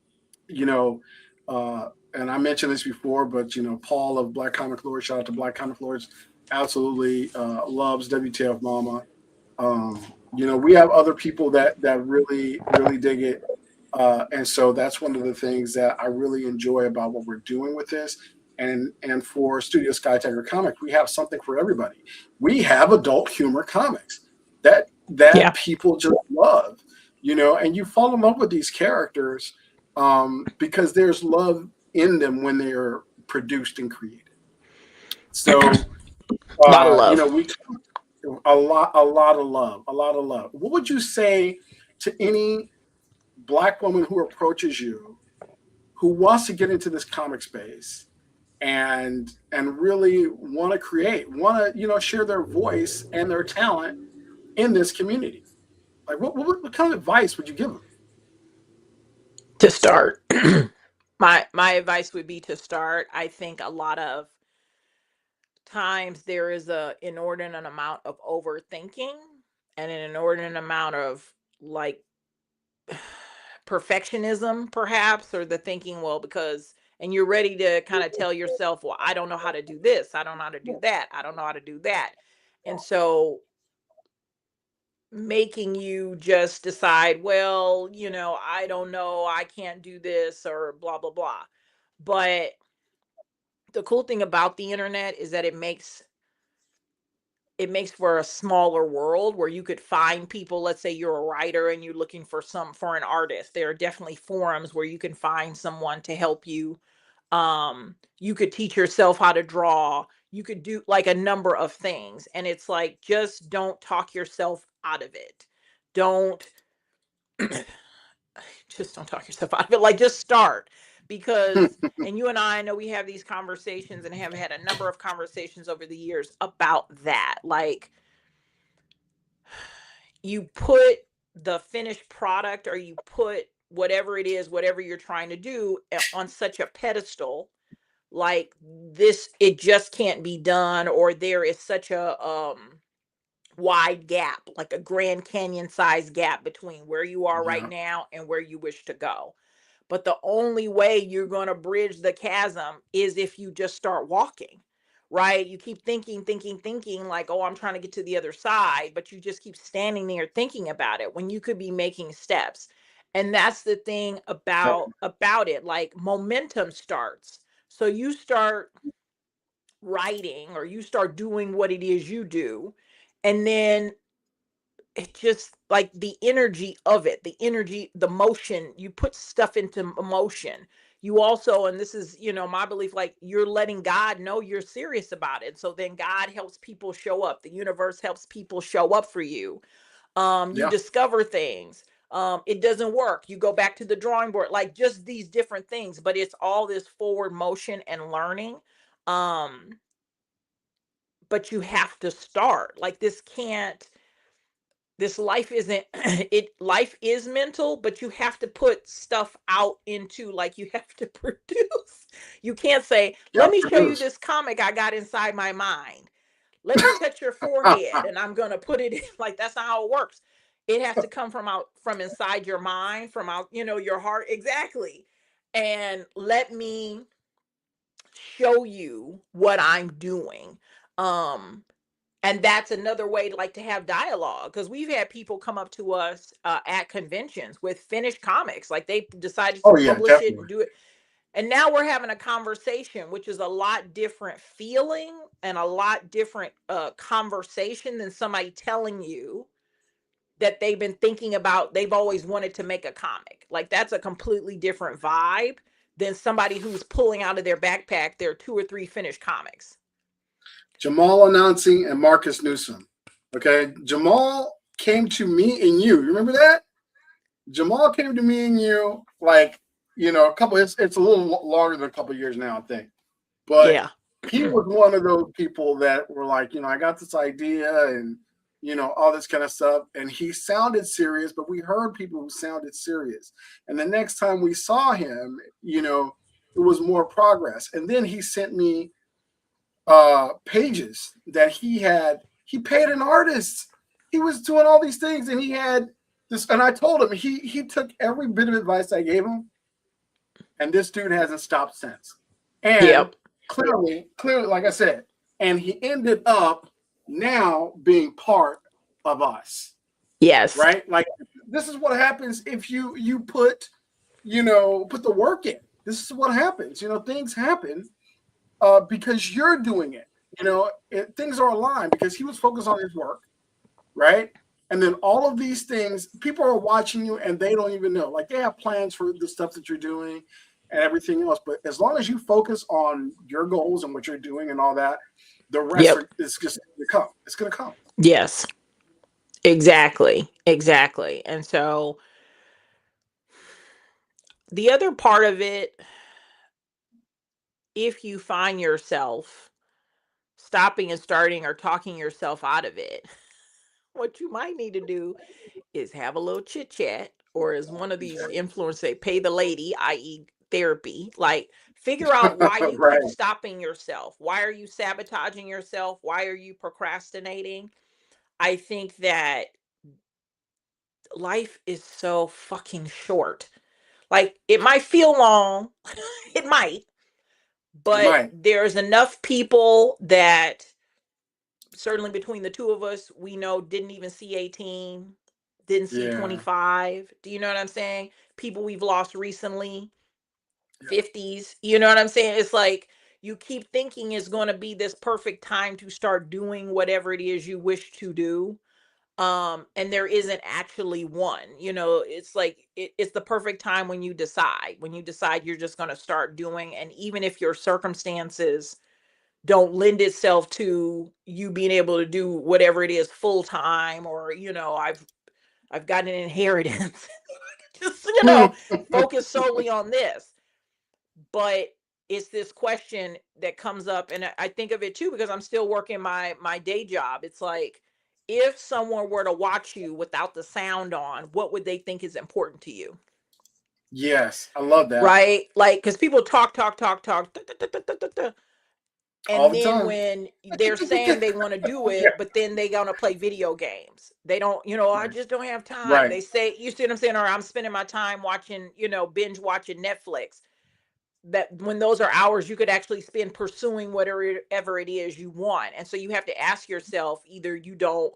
I mentioned this before, but Paul of Black Comic Lords, shout out to Black Comic Lords, absolutely loves WTF Mama. We have other people that really, really dig it. And so that's one of the things that I really enjoy about what we're doing with this. And for Studio Skye-Tiger Comics, we have something for everybody. We have adult humor comics that people just love, and you fall in love with these characters because there's love in them when they are produced and created. So, a lot of love. We a lot of love. What would you say to any Black woman who approaches you, who wants to get into this comic space and really want to share their voice and their talent in this community? Like, what kind of advice would you give them? To start, my advice would be to start. I think a lot of times there is a inordinate amount of overthinking and an inordinate amount of like perfectionism, perhaps, or the thinking, well, because, and you're ready to kind of tell yourself, well, I don't know how to do this, I don't know how to do that, I don't know how to do that. And so making you just decide, well, I don't know, I can't do this, or blah blah blah. But the cool thing about the internet is that it makes for a smaller world where you could find people. Let's say you're a writer and you're looking for an artist. There are definitely forums where you can find someone to help you. You could teach yourself how to draw. You could do like a number of things. And it's like, just don't talk yourself out of it. Just don't talk yourself out of it. Like, just start. Because, and you and I know we have these conversations and have had a number of conversations over the years about that. Like, you put the finished product, or you put whatever it is, whatever you're trying to do, on such a pedestal, like this, it just can't be done, or there is such a wide gap, like a Grand Canyon size gap between where you are right Yeah. now and where you wish to go. But the only way you're going to bridge the chasm is if you just start walking, right? You keep thinking like, oh, I'm trying to get to the other side, but you just keep standing there thinking about it when you could be making steps. And that's the thing about it, like momentum starts. So you start writing or you start doing what it is you do, and then it just like the energy of it, the energy, the motion, you put stuff into emotion. You also, and this is, my belief, like you're letting God know you're serious about it. So then God helps people show up. The universe helps people show up for you. You Yeah. discover things. It doesn't work. You go back to the drawing board, like just these different things, but it's all this forward motion and learning. Um, but you have to start. Like this life isn't life is mental, but you have to put stuff out into, like, you have to produce. You can't say, let Yeah. me show you Produce. this comic I got inside my mind. Let me touch your forehead and I'm gonna put it in. Like, that's not how it works. It has to come from inside your mind, from out, your heart. Exactly. And let me show you what I'm doing. Um, and that's another way, like, to have dialogue, because we've had people come up to us at conventions with finished comics, like they decided to Oh yeah, publish it and definitely. do it, and now we're having a conversation, which is a lot different feeling and a lot different conversation than somebody telling you that they've been thinking about, they've always wanted to make a comic. Like, that's a completely different vibe than somebody who's pulling out of their backpack their 2 or 3 finished comics. Jamal Anansi and Marcus Newsom. Okay, Jamal came to me and you. You remember that? Jamal came to me and you like, a couple. It's a little longer than a couple years now, I think. But Yeah. he was one of those people that were like, I got this idea and all this kind of stuff. And he sounded serious, but we heard people who sounded serious. And the next time we saw him, it was more progress. And then he sent me pages that he paid an artist. He was doing all these things and he had this, and I told him he took every bit of advice I gave him, and this dude hasn't stopped since. And Yep. clearly, like I said, and he ended up now being part of us. Yes. Right? Like, this is what happens if you put the work in. This is what happens. Things happen because you're doing it. Things are aligned because he was focused on his work, right? And then all of these things, people are watching you and they don't even know. Like, they have plans for the stuff that you're doing and everything else. But as long as you focus on your goals and what you're doing and all that, the rest Yep. is just going to come. It's going to come. Yes. Exactly. Exactly. And so the other part of it, if you find yourself stopping and starting or talking yourself out of it, what you might need to do is have a little chit chat, or as one of these influencers say, pay the lady, i.e., therapy. Like, figure out why you Right. keep stopping yourself. Why are you sabotaging yourself? Why are you procrastinating? I think that life is so fucking short. Like, it might feel long, it might, It but might. there's enough people that, certainly between the two of us, we know didn't even see 18, didn't see Yeah. 25. Do you know what I'm saying? People we've lost recently, Yeah. 50s. You know what I'm saying? It's like you keep thinking it's going to be this perfect time to start doing whatever it is you wish to do. And there isn't actually one. It's like it's the perfect time when you decide you're just going to start doing. And even if your circumstances don't lend itself to you being able to do whatever it is full time, or I've got an inheritance, just focus solely on this. But it's this question that comes up, and I think of it too because I'm still working my day job. It's like, if someone were to watch you without the sound on, what would they think is important to you? Yes. I love that. Right? Like, because people talk, talk, talk, talk, All And the then time. when they're saying they want to do Yeah. it, but then they gonna play video games. They don't, I Right. just don't have time. Right. They say, you see what I'm saying? Or I'm spending my time watching, binge watching Netflix. That when those are hours you could actually spend pursuing whatever it is you want. And so you have to ask yourself, either you don't,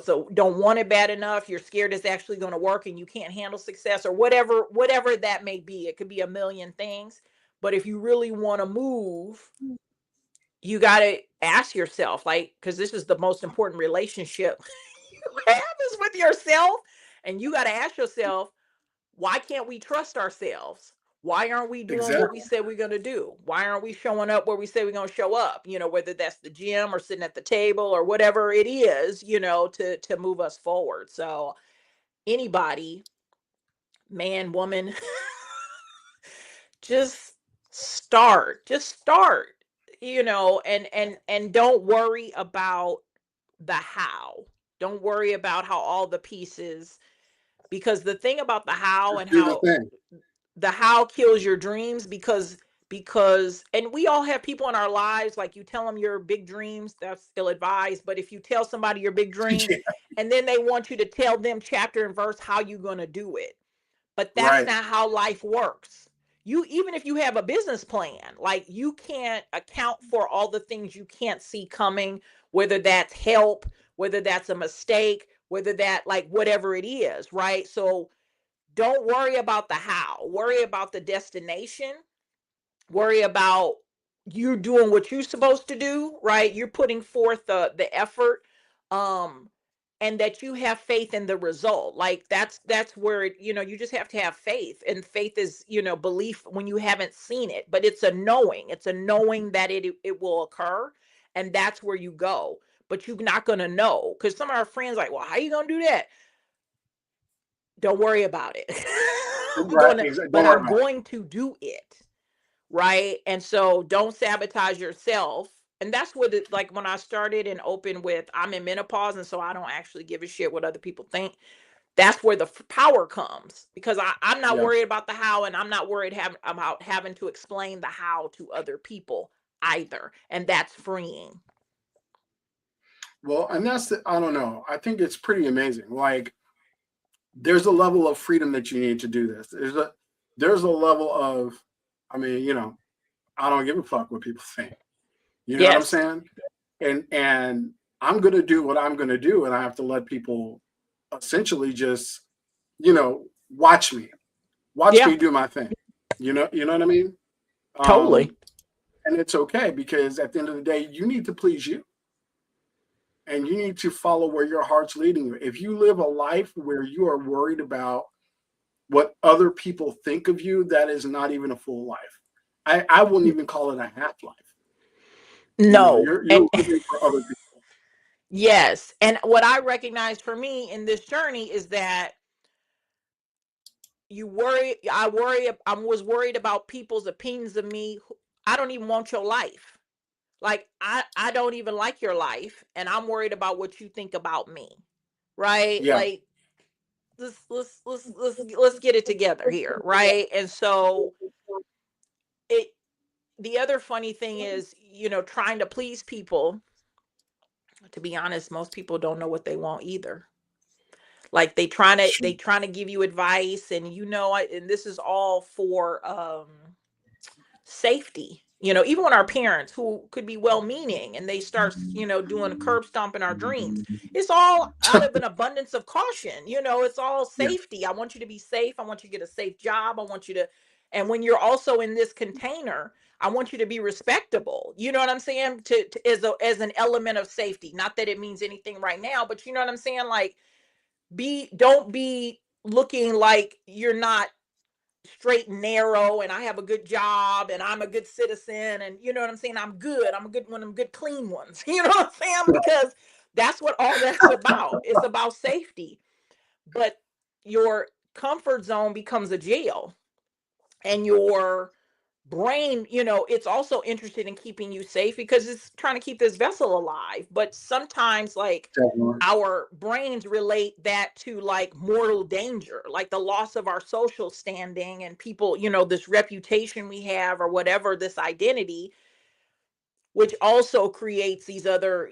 so don't want it bad enough, you're scared it's actually going to work and you can't handle success, or whatever that may be. It could be a million things. But if you really want to move, you got to ask yourself, like, because this is the most important relationship you have, is with yourself. And you got to ask yourself, why can't we trust ourselves? Why aren't we doing what we Exactly. said we're going to do? Why aren't we showing up where we say we're going to show up? Whether that's the gym or sitting at the table or whatever it is, to move us forward. So anybody, man, woman, just just start, and don't worry about the how. Don't worry about how all the pieces, because the thing about the how, Just and do the how thing. the how kills your dreams, because and we all have people in our lives, like, you tell them your big dreams, that's ill advised. But if you tell somebody your big dream, Yeah. and then they want you to tell them chapter and verse how you're going to do it, but that's Right. not how life works. You, even if you have a business plan, like, you can't account for all the things you can't see coming, whether that's help, whether that's a mistake, whether that, like, whatever it is, right? So don't worry about the how. Worry about the destination. Worry about you doing what you're supposed to do, right? You're putting forth the effort, um, and that you have faith in the result. Like, that's where you just have to have faith. And faith is, belief when you haven't seen it, but it's a knowing. It's a knowing that it will occur, and that's where you go. But you're not gonna know, because some of our friends like, well, how you gonna do that? Don't worry about it. Right. Exactly. Don't worry I'm about it. going to do it. Right. And so don't sabotage yourself. And that's what it, like, when I started and opened with, I'm in menopause, and so I don't actually give a shit what other people think. That's where the power comes, because I'm not Yeah. worried about the how, and I'm not worried about having to explain the how to other people either. And that's freeing. Well, and I don't know. I think it's pretty amazing. Like, there's a level of freedom that you need to do this. There's a level of, I mean, I don't give a fuck what people think. You know what I'm Yes. saying? And I'm gonna do what I'm gonna do, and I have to let people essentially just, watch me. Watch Yeah, me do my thing. You know what I mean? totally. Um, and it's okay, because at the end of the day, you need to please you. And you need to follow where your heart's leading you. If you live a life where you are worried about what other people think of you, that is not even a full life. I wouldn't even call it a half life. No. You're And living for other people. yes. And what I recognize for me in this journey is that I was worried about people's opinions of me. I don't even want your life. Like, I don't even like your life, and I'm worried about what you think about me. Right? Yeah. Like, let's get it together here, right? And so it the other funny thing is, trying to please people, to be honest, most people don't know what they want either. Like, they trying to give you advice, and and this is all for safety. Even when our parents, who could be well meaning, and they start, doing curb stomping our dreams, it's all out of an abundance of caution. It's all Yeah. safety. I want you to be safe. I want you to get a safe job. I want you to, and when you're also in this container, I want you to be respectable. You know what I'm saying? As an element of safety. Not that it means anything right now, but you know what I'm saying? Like, don't be looking like you're not straight and narrow, and I have a good job, and I'm a good citizen, and you know what I'm saying, I'm a good one of them good clean ones. You know what I'm saying? Because that's what all that's about. It's about safety. But your comfort zone becomes a jail, and your brain, it's also interested in keeping you safe, because it's trying to keep this vessel alive. But sometimes, like, Definitely. our brains relate that to, like, mortal danger, like the loss of our social standing, and people, this reputation we have, or whatever, this identity. which also creates these other,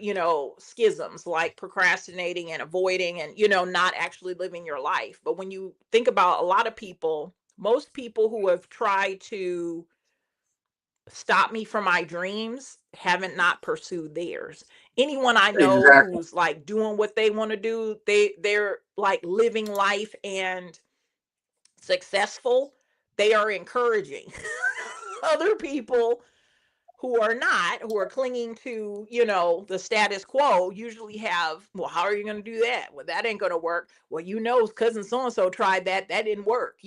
schisms like procrastinating and avoiding and, not actually living your life. But when you think about a lot of people, most people who have tried to stop me from my dreams haven't not pursued theirs. Anyone I know Exactly. who's like doing what they want to do, they're like living life and successful, they are encouraging other people who are not, who are clinging to, the status quo, usually have, well, how are you going to do that? Well, that ain't going to work. Well, cousin so and so tried that, that didn't work.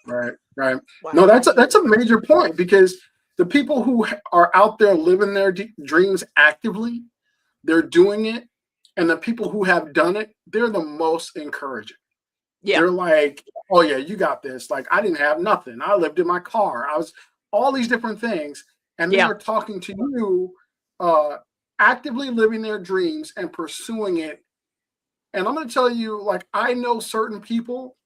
Right. Right. Why No, am I that's a here? major point, because the people who are out there living their dreams actively, they're doing it, and the people who have done it, they're the most encouraging. Yeah, They're like, "Oh yeah, you got this." Like, I didn't have nothing. I lived in my car. I was all these different things, and they yeah, are talking to you, uh, actively living their dreams and pursuing it. And I'm going to tell you, like, I know certain people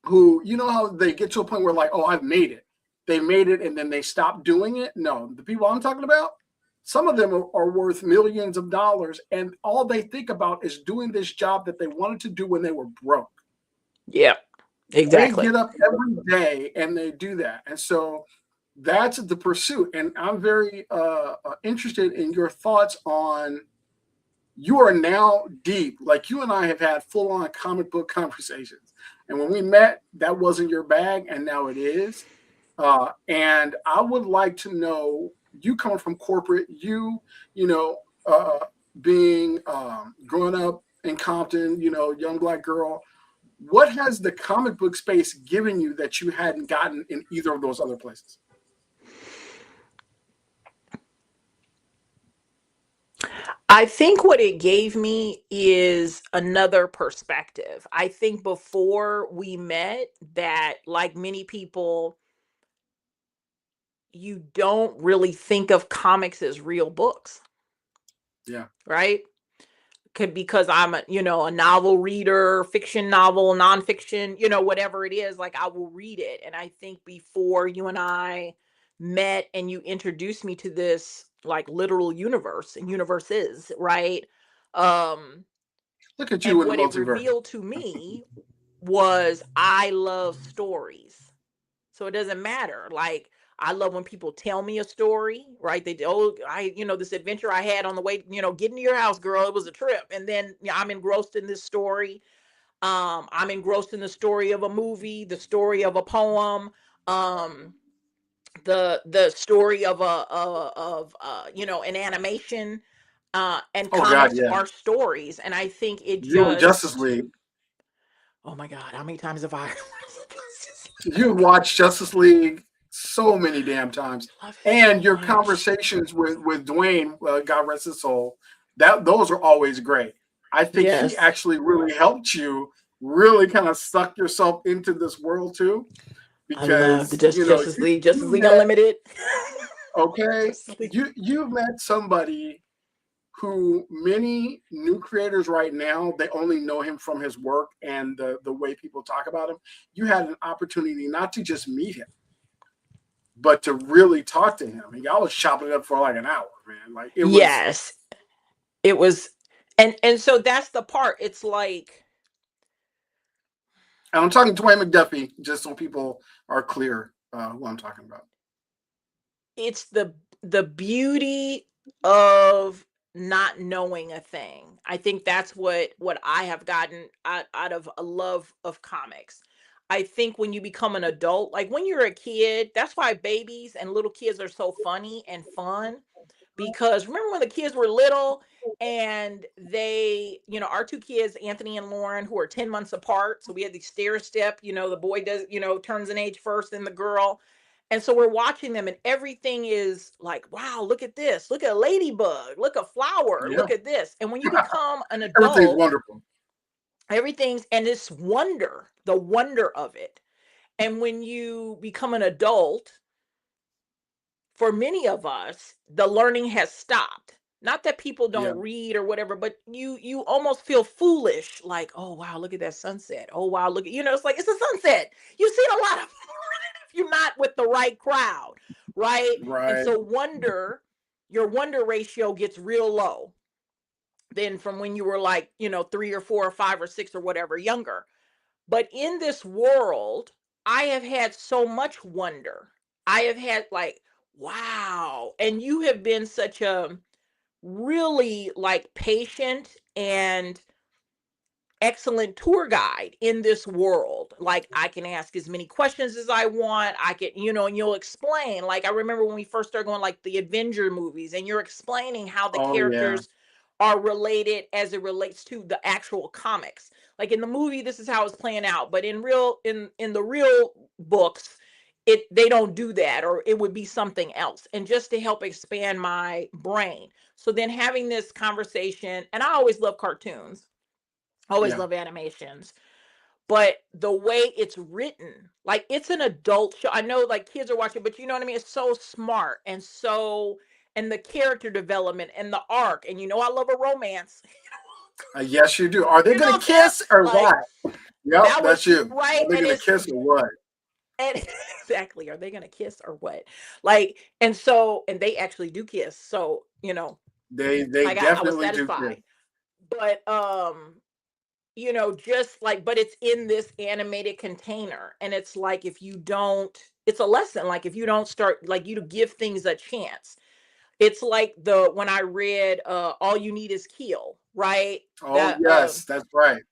who, you know how they get to a point where, like, oh, I've made it. They made it and then they stop doing it. No, the people I'm talking about, some of them are worth millions of dollars, and all they think about is doing this job that they wanted to do when they were broke. yeah, They exactly. get up every day and they do that. And so that's the pursuit. And I'm very interested in your thoughts on, you are now deep. Like, you and I have had full on comic book conversations. And when we met, that wasn't your bag, and now it is. And I would like to know, you coming from corporate, you know, being growing up in Compton, young black girl, what has the comic book space given you that you hadn't gotten in either of those other places? I think what it gave me is another perspective. I think before we met, that like many people, you don't really think of comics as real books, Yeah. right? Because I'm a novel reader, fiction novel, nonfiction, whatever it is, like I will read it. And I think before you and I met and you introduced me to this like literal universe and universes, right? Um, Look at you and in the what it multiverse. revealed to me was I love stories. So it doesn't matter. Like I love when people tell me a story, right? This adventure I had on the way, getting to your house, girl, it was a trip. And then I'm engrossed in this story. I'm engrossed in the story of a movie, the story of a poem, um, the story of an animation. And Oh God, comics yeah. are stories. And I think it You and Justice just, League. oh my God, how many times have I You watched Justice League so many damn times, love it and so your much? conversations with Dwayne, God rest his soul, that those are always great. I think he Yes. actually really helped you really kind of suck yourself into this world too, I love the because Justice League, Justice you League met, Unlimited. okay, Justice League. you met somebody who many new creators right now, they only know him from his work and the way people talk about him. You had an opportunity not to just meet him, but to really talk to him. And y'all was chopping it up for like an hour, man. Like, it was, Yes, it was, and so that's the part. It's like and I'm talking Dwayne McDuffie, just so people are clear who I'm talking about. it's the beauty of not knowing a thing. I think that's what I have gotten out of a love of comics. I think when you become an adult, like when you're a kid, that's why babies and little kids are so funny and fun. Because remember when the kids were little and our two kids, Anthony and Lauren, who are 10 months apart. So we had the stair step, the boy does, turns an age first, then the girl. And so we're watching them and everything is like, wow, look at this. Look at a ladybug. Look, a flower. Yeah, Look at this. And when you become an everything's adult, wonderful. and it's wonder, the wonder of it. And when you become an adult, for many of us, the learning has stopped. Not that people Yeah, don't read or whatever, but you almost feel foolish, like, oh wow, look at that sunset. Oh wow, look at it's like it's a sunset. You've seen a lot of if you're not with the right crowd, right? And right. so wonder. your wonder ratio gets real low than from when you were like, 3 or 4 or 5 or 6 or whatever younger. But in this world, I have had so much wonder. I have had like, wow. And you have been such a really like patient and excellent tour guide in this world. Like I can ask as many questions as I want. I can, and you'll explain. Like I remember when we first started going like the Avenger movies, and you're explaining how the Oh yeah. characters are related as it relates to the actual comics. Like in the movie, this is how it's playing out, but in the real books, they don't do that, or it would be something else. And just to help expand my brain. So then having this conversation, and I always love cartoons. Always Yeah. love animations, but the way it's written, like it's an adult show. I know like kids are watching, but you know what I mean? It's so smart and the character development and the arc. And I love a romance. Yes, you do. Are they You gonna know that? kiss or Like what? Yep, that that's was you. right. Are they And gonna it's kiss or what? and exactly, are they gonna kiss or what? Like, and they actually do kiss. So, They I was definitely do kiss. satisfied. But just like, but it's in this animated container. And it's like, it's a lesson. Like, if you don't start, like, you to give things a chance. It's like when I read All You Need Is Kill, right? Oh That, yes, that's right.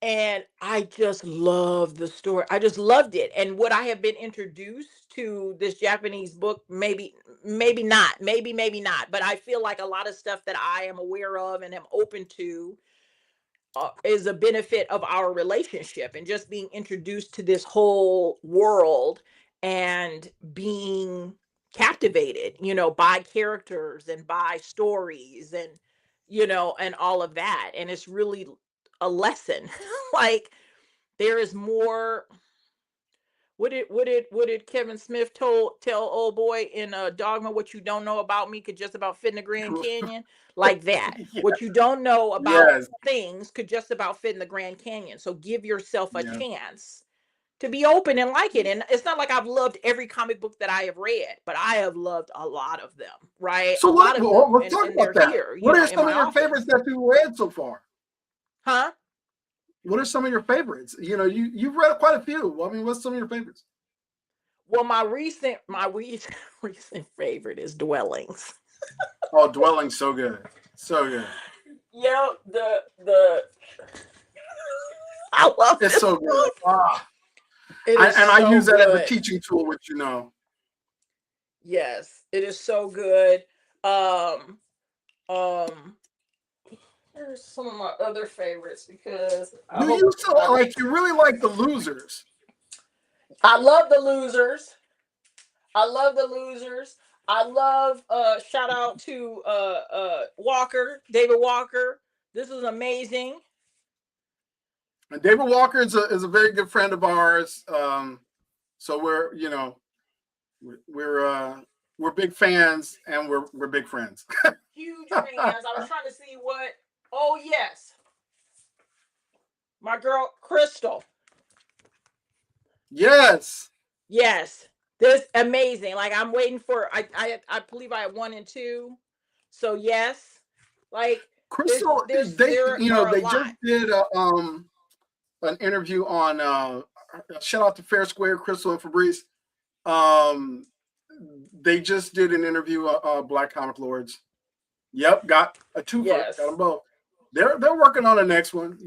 and I just love the story. I just loved it. And would I have been introduced to this Japanese book? Maybe not. Maybe not. But I feel like a lot of stuff that I am aware of and am open to is a benefit of our relationship, and just being introduced to this whole world and being captivated, by characters and by stories and all of that. And it's really a lesson. Like there is more. What did Kevin Smith tell old boy in Dogma? What you don't know about me could just about fit in the Grand Canyon, like that. Yeah. What you don't know about Yes. things could just about fit in the Grand Canyon. So give yourself a Yeah. chance to be open and like it. And it's not like I've loved every comic book that I have read, but I have loved a lot of them. Right, So a lot of them, let's and talk and about they're that. here, What are in some my of your favorites office. that you've read so far? Huh? What are some of your favorites? You've read quite a few. I mean, what's some of your favorites? Well, recent favorite is Dwellings. Oh, Dwelling, so good. So good. Yeah, the I love It's this so good. book. Ah. It is And I so use that as a good. teaching tool, which you know. Yes, it is so good. Um, um, Here's some of my other favorites because You used to you really like The Losers. I love the losers. I love the losers. I love shout out to Walker, David Walker. This is amazing. And David Walker is a very good friend of ours. So we're big fans and we're big friends. Huge fans. I was trying to see what. Oh yes, my girl Crystal. Yes. Yes, this amazing. Like I'm waiting for. I believe I have 1 and 2. So yes, like Crystal, there are a they lot. just did an interview on shout out to Fair Square, Crystal and Fabrice. Um, they just did an interview Black Comic Lords. Yep, got a twofer, Yes. got them both. They're working on the next one,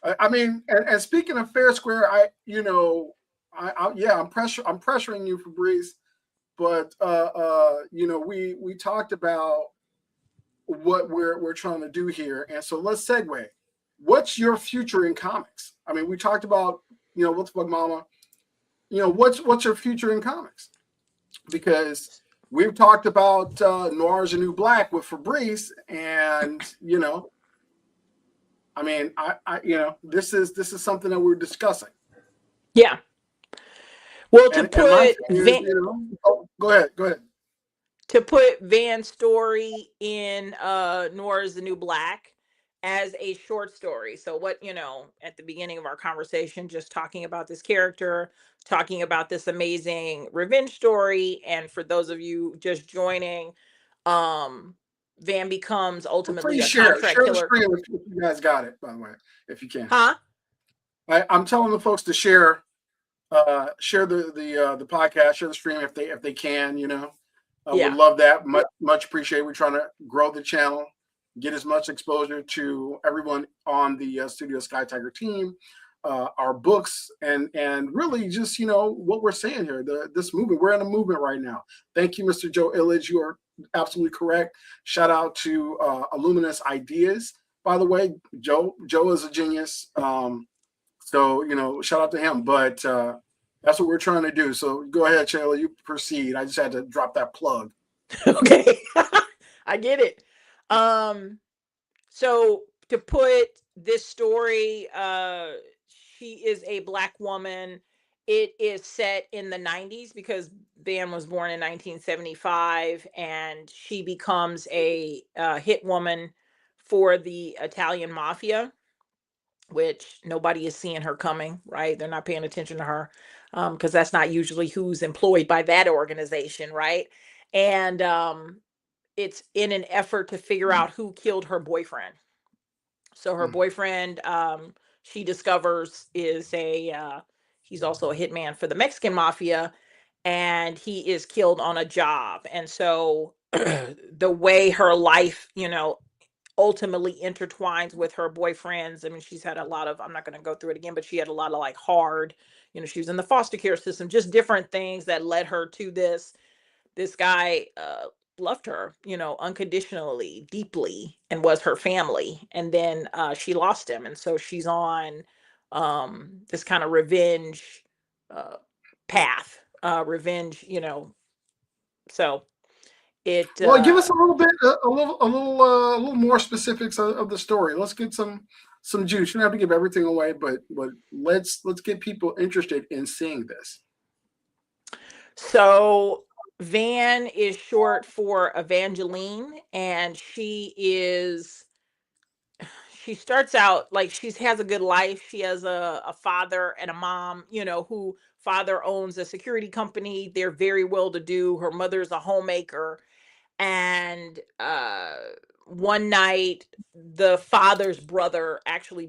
I mean, and speaking of Fair Square, I'm pressuring you, Fabrice, but we talked about what we're trying to do here, and so let's segue. What's your future in comics? I mean, we talked about WTF Mama. What's your future in comics? Because we've talked about Noir's a New Black with Fabrice, and I mean, this is something that we're discussing. Yeah. Well, And my thing is, go ahead. To put Van's story in Noir is the New Black as a short story. So what, at the beginning of our conversation, just talking about this character, talking about this amazing revenge story. And for those of you just joining, Van becomes ultimately Please a share contract the killer. screen if you guys got it, by the way, if you can. Huh? I'm telling the folks to share the podcast, share the stream if they can. Would Yeah. love that. Much appreciated. We're trying to grow the channel, get as much exposure to everyone on the Studio Skye-Tiger team, our books, and really just what we're saying here. This movement, we're in a movement right now. Thank you, Mr. Joe Illidge. You are absolutely correct. Shout out to Illuminous Ideas. By the way, Joe is a genius. So shout out to him. But that's what we're trying to do. So go ahead, Shayla. You proceed. I just had to drop that plug. Okay. I get it. So to put this story, she is a Black woman. It is set in the 90s because Van was born in 1975, and she becomes a hit woman for the Italian mafia, which nobody is seeing her coming, right? They're not paying attention to her because that's not usually who's employed by that organization, right? And it's in an effort to figure out who killed her boyfriend. So her boyfriend, she discovers, is he's also a hitman for the Mexican mafia, and he is killed on a job. And so the way her life, ultimately intertwines with her boyfriends. I mean, she's had a lot of, I'm not going to go through it again, but she had a lot of like hard, she was in the foster care system, just different things that led her to this guy loved her, unconditionally, deeply, and was her family. And then she lost him. And so she's on this kind of revenge uh, path, revenge, so it, Well, give us a little bit, a little more specifics of the story. Let's get some juice. You don't have to give everything away, but let's get people interested in seeing this. So Van is short for Evangeline, and she starts out like she has a good life. She has a father and a mom, who father owns a security company. They're very well to do. Her mother's a homemaker. And one night, the father's brother actually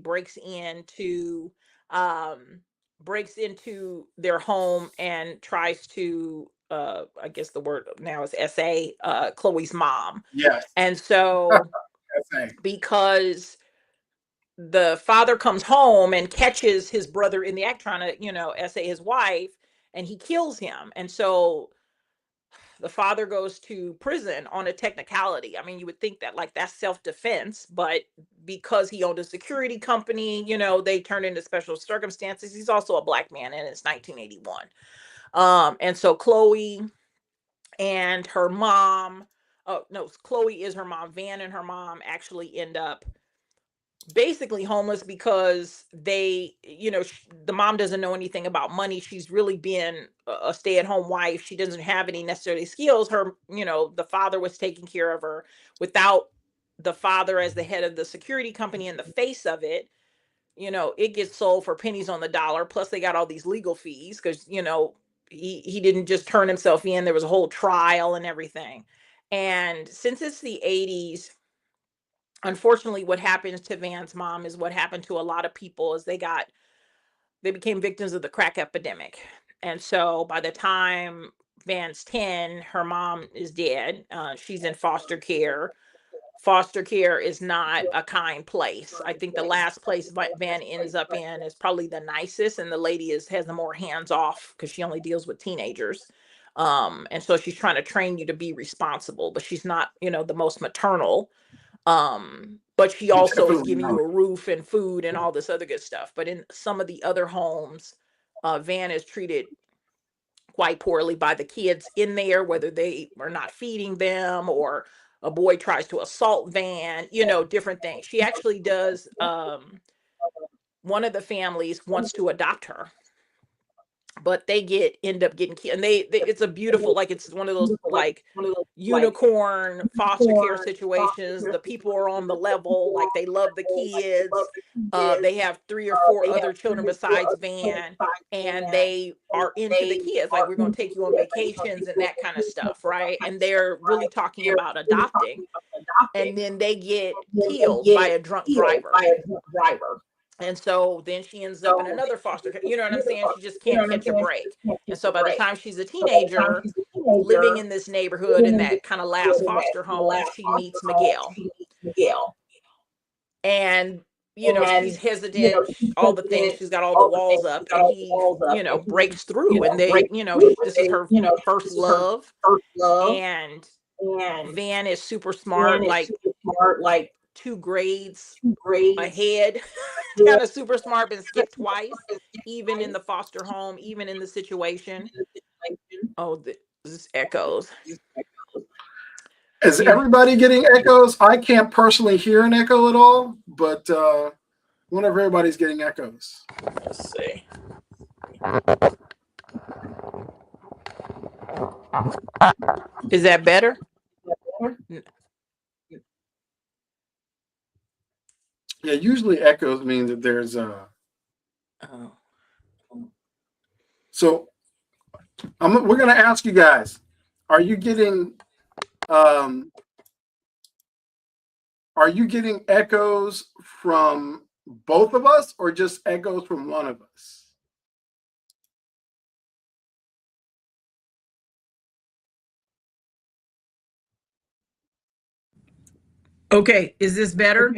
um, breaks into their home and tries to, I guess the word now is Chloe's mom. Yes. And so SA. because the father comes home and catches his brother in the act trying to, essay his wife, and he kills him. And so the father goes to prison on a technicality. I mean, you would think that like that's self-defense, but because he owned a security company, they turn into special circumstances. He's also a Black man, and it's 1981. And so Chloe and her mom, oh no, Chloe is her mom. Van and her mom actually end up basically homeless because the mom doesn't know anything about money. She's really been a stay-at-home wife. She doesn't have any necessarily skills. The father was taking care of her. Without the father as the head of the security company and the face of it, it gets sold for pennies on the dollar. Plus they got all these legal fees because he didn't just turn himself in. There was a whole trial and everything. And since it's the 80s, unfortunately, what happens to Van's mom is what happened to a lot of people, is they became victims of the crack epidemic. And so by the time Van's 10, her mom is dead. She's in foster care. Foster care is not a kind place. I think the last place Van ends up in is probably the nicest, and the lady has the more hands off because she only deals with teenagers. And so she's trying to train you to be responsible, but she's not, the most maternal. But she also is Definitely giving you not. a roof and food and all this other good stuff. But in some of the other homes, Van is treated quite poorly by the kids in there, whether they are not feeding them or a boy tries to assault Van, different things. She actually does. One of the families wants to adopt her, but they end up getting killed. And it's a beautiful, like, it's one of those like unicorn foster care situations. The people are on the level, like they love the kids. They have 3 or 4 other children besides Van, and they are into the kids. Like, we're going to take you on vacations and that kind of stuff, right? And they're really talking about adopting. And then they get killed by a drunk driver. And so then she ends up in another foster care. You know what I'm saying? She just can't catch a break. And so by the time she's a teenager, living in this neighborhood in that kind of last foster home, she meets Miguel. And, she's hesitant, all the things. She's got all the walls up, and he, breaks through. And they, this is her first love. And Van is super smart, like 2 grades ahead, kind of super smart, been skipped twice, even in the foster home, even in the situation. Oh, this echoes. Is everybody getting echoes? I can't personally hear an echo at all, but I wonder if everybody's getting echoes. Let's see. Is that better? Yeah, usually echoes mean that there's a. So we're going to ask you guys: Are you getting echoes from both of us, or just echoes from one of us? Okay, is this better?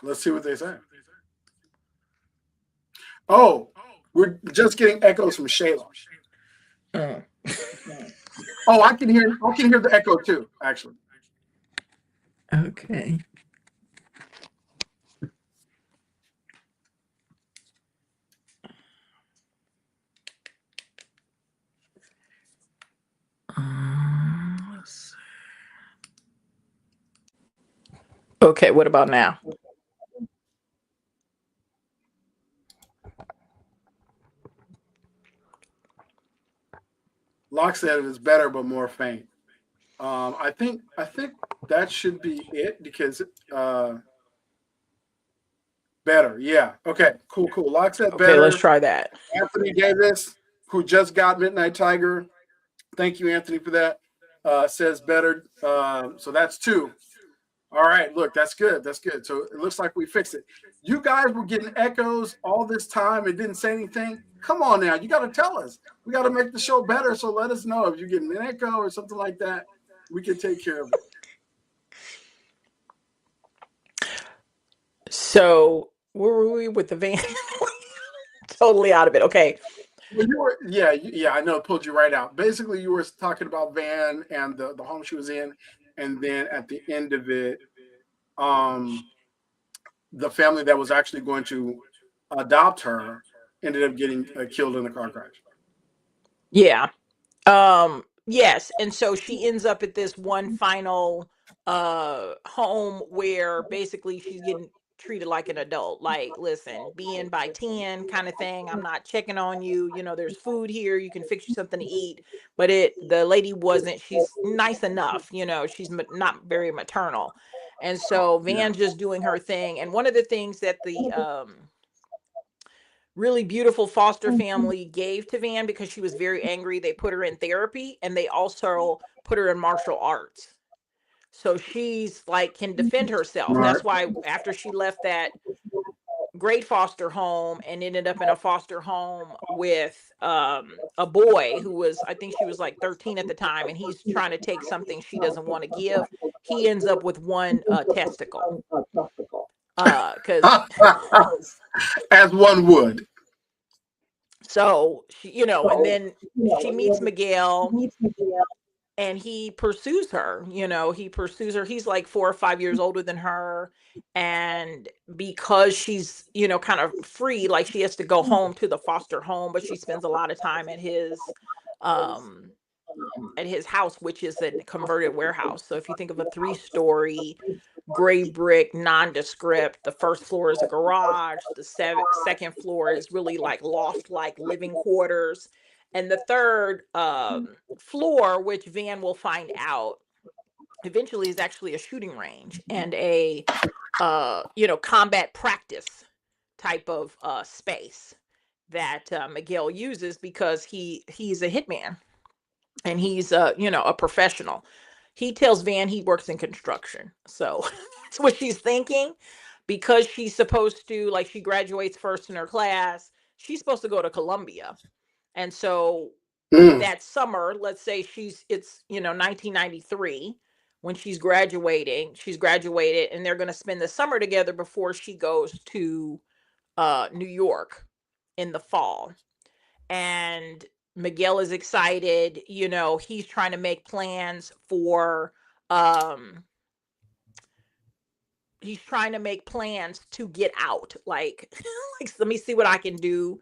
Let's see what they say. Oh, we're just getting echoes from Shayla. Oh, I can hear the echo too, actually. Okay. Let's see. Okay, what about now? Locke said it was better but more faint. I think that should be it, because better. Yeah. Okay. Cool. Locke said better. Okay, let's try that. Anthony Davis, who just got Midnight Tiger. Thank you, Anthony, for that. Says better. So that's 2. All right. Look, that's good. So it looks like we fixed it. You guys were getting echoes all this time and didn't say anything. Come on now. You got to tell us. We got to make the show better. So let us know if you're getting an echo or something like that. We can take care of it. So where were we with the van? Totally out of it. Okay. Well, I know it pulled you right out. Basically, you were talking about Van and the home she was in, and then at the end of it, the family that was actually going to adopt her ended up getting killed in a car crash. Yeah. Yes. And so she ends up at this one final home where basically she's getting treated like an adult. Like, listen, be in by 10 kind of thing. I'm not checking on you. There's food here. You can fix you something to eat. But the lady she's nice enough. She's not very maternal. And so Van's just doing her thing. And one of the things that the really beautiful foster family gave to Van, because she was very angry, they put her in therapy, and they also put her in martial arts. So she's like, can defend herself. Right. That's why after she left that great foster home and ended up in a foster home with a boy who was, I think she was like 13 at the time, and he's trying to take something she doesn't want to give. He ends up with one testicle. Because as one would. So she, and then she meets Miguel, and he pursues her. He's like 4 or 5 years older than her, and because she's kind of free, like she has to go home to the foster home, but she spends a lot of time at his house, which is a converted warehouse. So if you think of a 3-story gray brick, nondescript. The first floor is a garage. The second floor is really like loft-like living quarters. And the third floor, which Van will find out eventually, is actually a shooting range and a combat practice type of space that Miguel uses because he's a hitman and he's a professional. He tells Van he works in construction. So that's what she's thinking, because she's supposed to, like, she graduates first in her class. She's supposed to go to Columbia. And so that summer, let's say it's 1993 when she's graduated, and they're going to spend the summer together before she goes to New York in the fall. And Miguel is excited. He's trying to make plans for to get out. Like, let me see what I can do.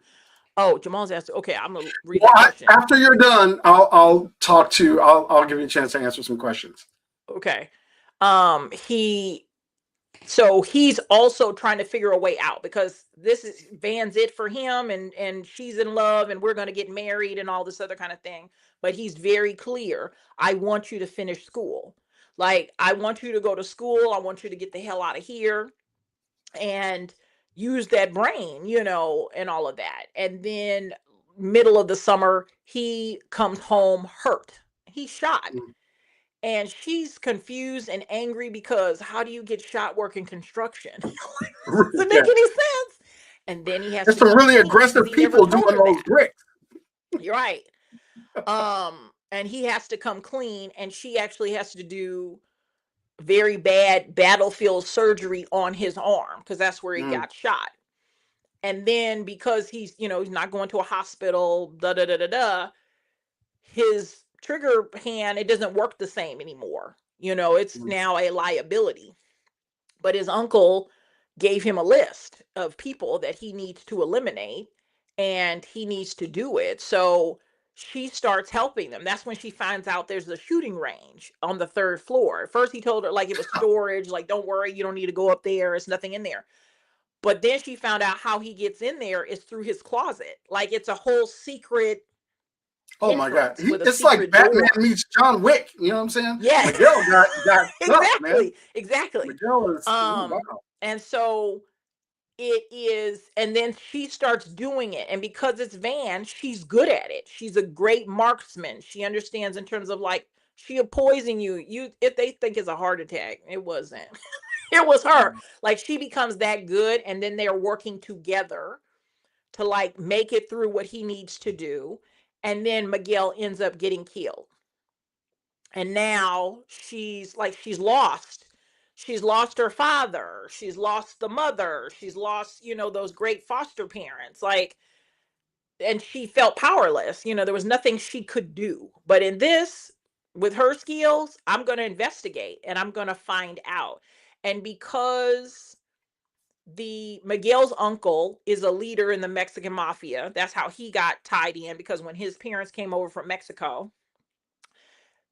Oh, Jamal's asked. Okay, I'm gonna read the question. After you're done, I'll give you a chance to answer some questions. Okay. He's also trying to figure a way out, because this is Van's it for him, and she's in love, and we're going to get married and all this other kind of thing. But he's very clear. I want you to finish school. Like, I want you to go to school. I want you to get the hell out of here and use that brain, and all of that. And then middle of the summer, he comes home hurt. He's shot. And she's confused and angry because how do you get shot working construction? Does it make any sense? And then he has There's some really aggressive people doing those bricks. You're right. And he has to come clean, and she actually has to do very bad battlefield surgery on his arm, because that's where he got shot. And then because he's not going to a hospital, his trigger hand, it doesn't work the same anymore. It's now a liability. But his uncle gave him a list of people that he needs to eliminate, and he needs to do it. So she starts helping them. That's when she finds out there's a shooting range on the third floor. At first he told her like it was storage, like, don't worry, you don't need to go up there, it's nothing in there. But then she found out how he gets in there is through his closet. Like, it's a whole secret. Oh my God. It's like Batman meets John Wick. You know what I'm saying? Yeah. Miguel got exactly. Man. Exactly. Miguel is, wow. And so it is, and then she starts doing it. And because it's Van, she's good at it. She's a great marksman. She understands in terms of, like, she'll poison you. If they think it's a heart attack, it wasn't. It was her. Like, she becomes that good, and then they're working together to, like, make it through what he needs to do. And then Miguel ends up getting killed. And now she's lost. She's lost her father. She's lost the mother. She's lost, those great foster parents. Like, and she felt powerless. There was nothing she could do. But in this, with her skills, I'm going to investigate and I'm going to find out. And because Miguel's uncle is a leader in the Mexican mafia, that's how he got tied in, because when his parents came over from Mexico,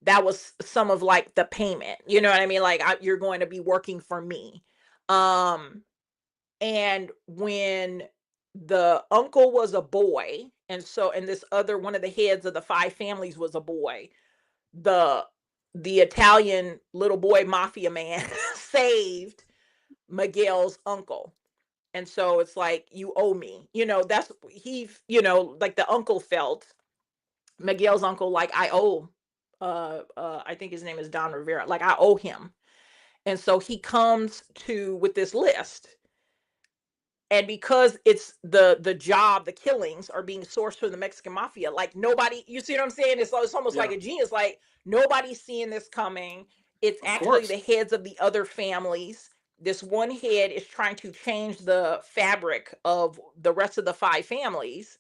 that was some of, like, the payment. You know what I mean? Like, you're going to be working for me. And when the uncle was a boy, and this other one of the heads of the 5 families was a boy, the Italian little boy mafia man saved Miguel's uncle. And so it's like, you owe me. That's like the uncle felt, Miguel's uncle, like, I owe I think his name is Don Rivera, like, I owe him. And so he comes with this list. And because it's the job, the killings are being sourced from the Mexican mafia, like, nobody, you see what I'm saying? It's almost like a genius, like, nobody's seeing this coming. It's actually the heads of the other families. This one head is trying to change the fabric of the rest of the 5 families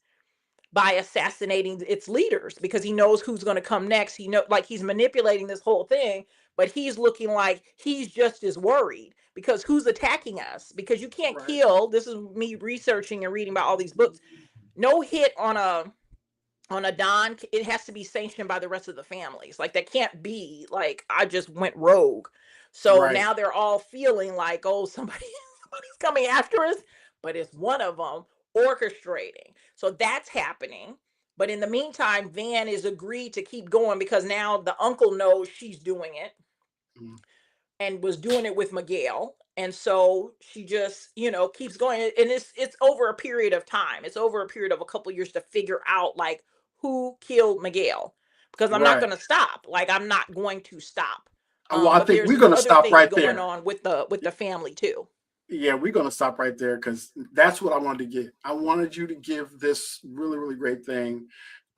by assassinating its leaders, because he knows who's going to come next. He's manipulating this whole thing, but he's looking like he's just as worried, because who's attacking us? Because you can't kill. This is me researching and reading about all these books. No hit on a Don, it has to be sanctioned by the rest of the families. Like, that can't be like, I just went rogue. So Right. now they're all feeling like, oh, somebody's coming after us, but it's one of them orchestrating. So that's happening. But in the meantime, Van is agreed to keep going because now the uncle knows she's doing it Mm. and was doing it with Miguel. And so she just, keeps going. And it's over a period of time. It's over a period of a couple years to figure out like who killed Miguel. Because I'm not Right. going to stop. Like I'm not going to stop. Well, I But think there's we're going to other stop things right going there. on with the family too. Yeah, we're going to stop right there because that's what I wanted to get. I wanted you to give this really, really great thing,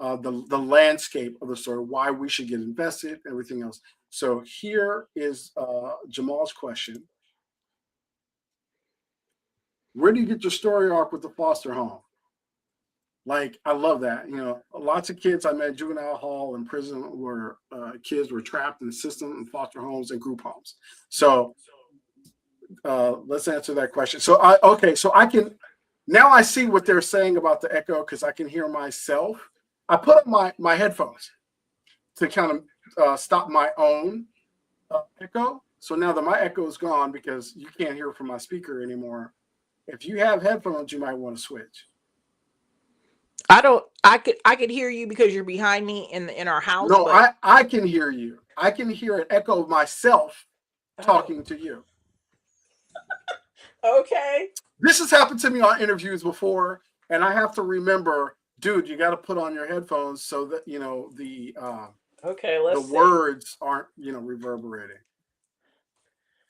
the landscape of the story, why we should get invested, everything else. So here is Jamal's question. Where do you get your story arc with the foster home? Like, I love that. Lots of kids I met juvenile hall and prison where kids were trapped in the system in foster homes and group homes. So let's answer that question. So I can now I see what they're saying about the echo because I can hear myself. I put up my headphones to kind of stop my own echo. So now that my echo is gone because you can't hear from my speaker anymore. If you have headphones, you might want to switch. I could hear you because you're behind me in our house. No, But I can hear you. I can hear an echo of myself talking to you. Okay. This has happened to me on interviews before, and I have to remember, dude, you got to put on your headphones so that Okay, the let's see. words aren't reverberating.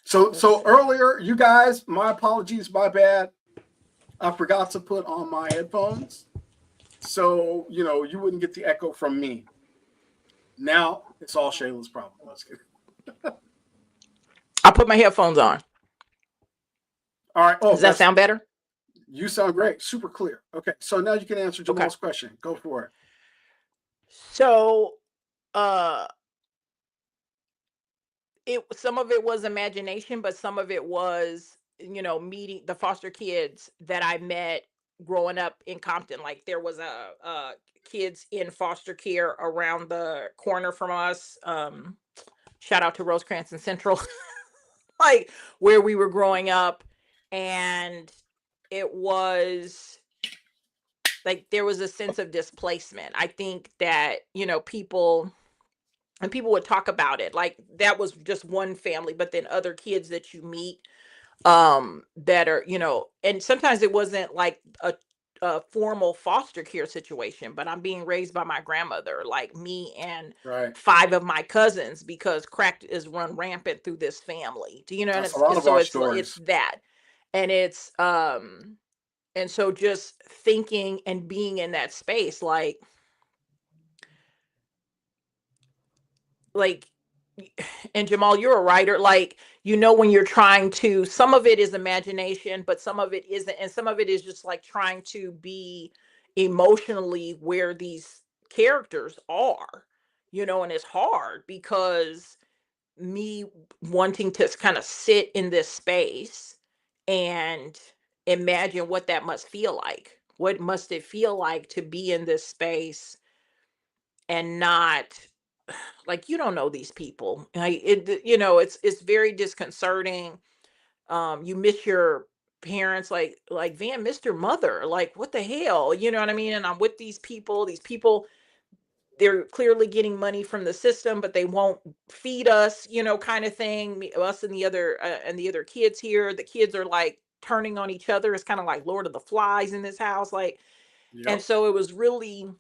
So Let's see. earlier, you guys, my apologies, my bad. I forgot to put on my headphones, so you wouldn't get the echo from me. Now it's all Shayla's problem. Let's get it. I put my headphones on. All right. Oh, Does that sound better? You sound great. Super clear. Okay. So now you can answer Jamal's question. Go for it. So some of it was imagination, but some of it was, meeting the foster kids that I met growing up in Compton. Like there was a kids in foster care around the corner from us. Shout out to Rosecrans and Central, like where we were growing up. And it was like there was a sense of displacement. I think that, people would talk about it. Like that was just one family, but then other kids that you meet that are, and sometimes it wasn't like a formal foster care situation, but I'm being raised by my grandmother, like me and Right. 5 of my cousins, because crack is run rampant through this family. Do you know? That's And a lot of our stories. it's that. And it's and so just thinking and being in that space, like and Jamal, you're a writer, like, when you're trying to, some of it is imagination, but some of it isn't, and some of it is just like trying to be emotionally where these characters are, and it's hard because me wanting to kind of sit in this space and imagine what that must feel like. What must it feel like to be in this space and not, like, you don't know these people. It's very disconcerting. You miss your parents, like Van missed your mother. Like, what the hell? You know what I mean? And I'm with these people. These people, they're clearly getting money from the system, but they won't feed us, kind of thing. Us and the other kids here. The kids are like turning on each other. It's kind of like Lord of the Flies in this house. Like, and Yep. so it was really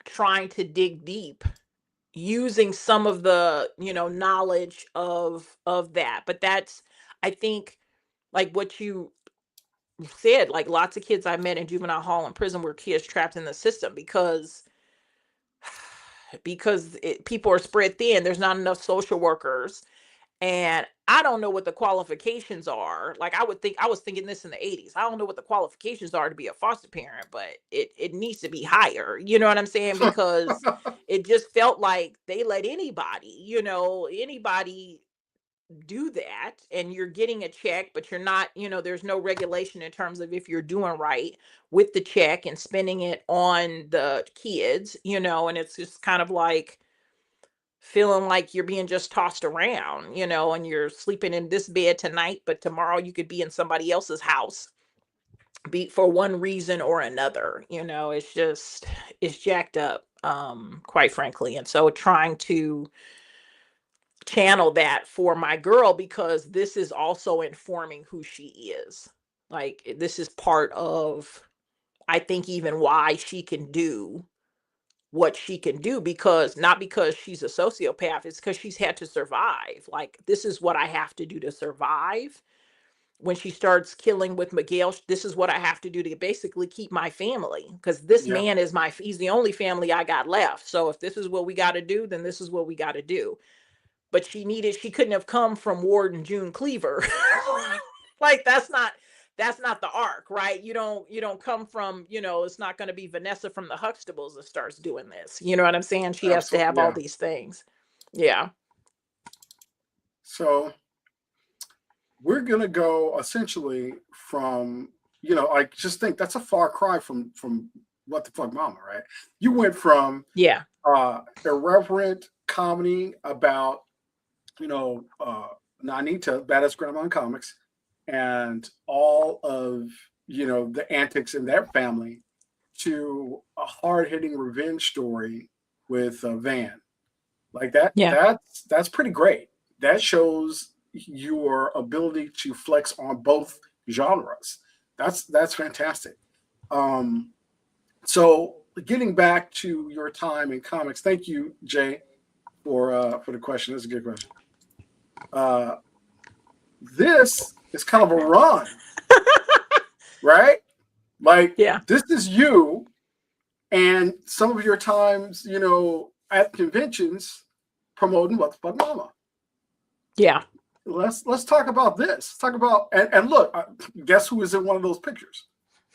trying to dig deep using some of the knowledge of that. But that's, I think, like what you said, like lots of kids I met in juvenile hall and prison were kids trapped in the system because people are spread thin. There's not enough social workers, and I don't know what the qualifications are. Like I was thinking this in the 80s. I don't know what the qualifications are to be a foster parent, but it needs to be higher. You know what I'm saying? Because it just felt like they let anybody do that, and you're getting a check, but you're not, there's no regulation in terms of if you're doing right with the check and spending it on the kids, and it's just kind of like feeling like you're being just tossed around, and you're sleeping in this bed tonight, but tomorrow you could be in somebody else's house, be for one reason or another. It's jacked up, quite frankly. And so trying to channel that for my girl, because this is also informing who she is. Like, this is part of, I think, even why she can do what she can do, because not because she's a sociopath, it's because she's had to survive. Like, this is what I have to do to survive. When she starts killing with Miguel, this is what I have to do to basically keep my family, because this Yeah, man is he's the only family I got left. So if this is what we got to do, then this is what we got to do. But she couldn't have come from Ward and June Cleaver. Like, that's not the arc, right? You don't come from, it's not going to be Vanessa from the Huxtables that starts doing this. You know what I'm saying? She has to have absolutely. all Yeah. these things. Yeah. So we're gonna go essentially from, like, just think that's a far cry from What the Fuck Mama, right? You went from Yeah. irreverent comedy about, Nanita, Badass Grandma in Comics, and all of, the antics in their family, to a hard-hitting revenge story with Van. Like that, Yeah. that's pretty great. That shows your ability to flex on both genres. That's fantastic. Um, so getting back to your time in comics, thank you, Jay, for the question. That's a good question. This is kind of a run, right? Like, Yeah. this is you, and some of your times, at conventions promoting What the Fuck Mama. Yeah. Let's talk about this. Let's talk about, and look, guess who is in one of those pictures?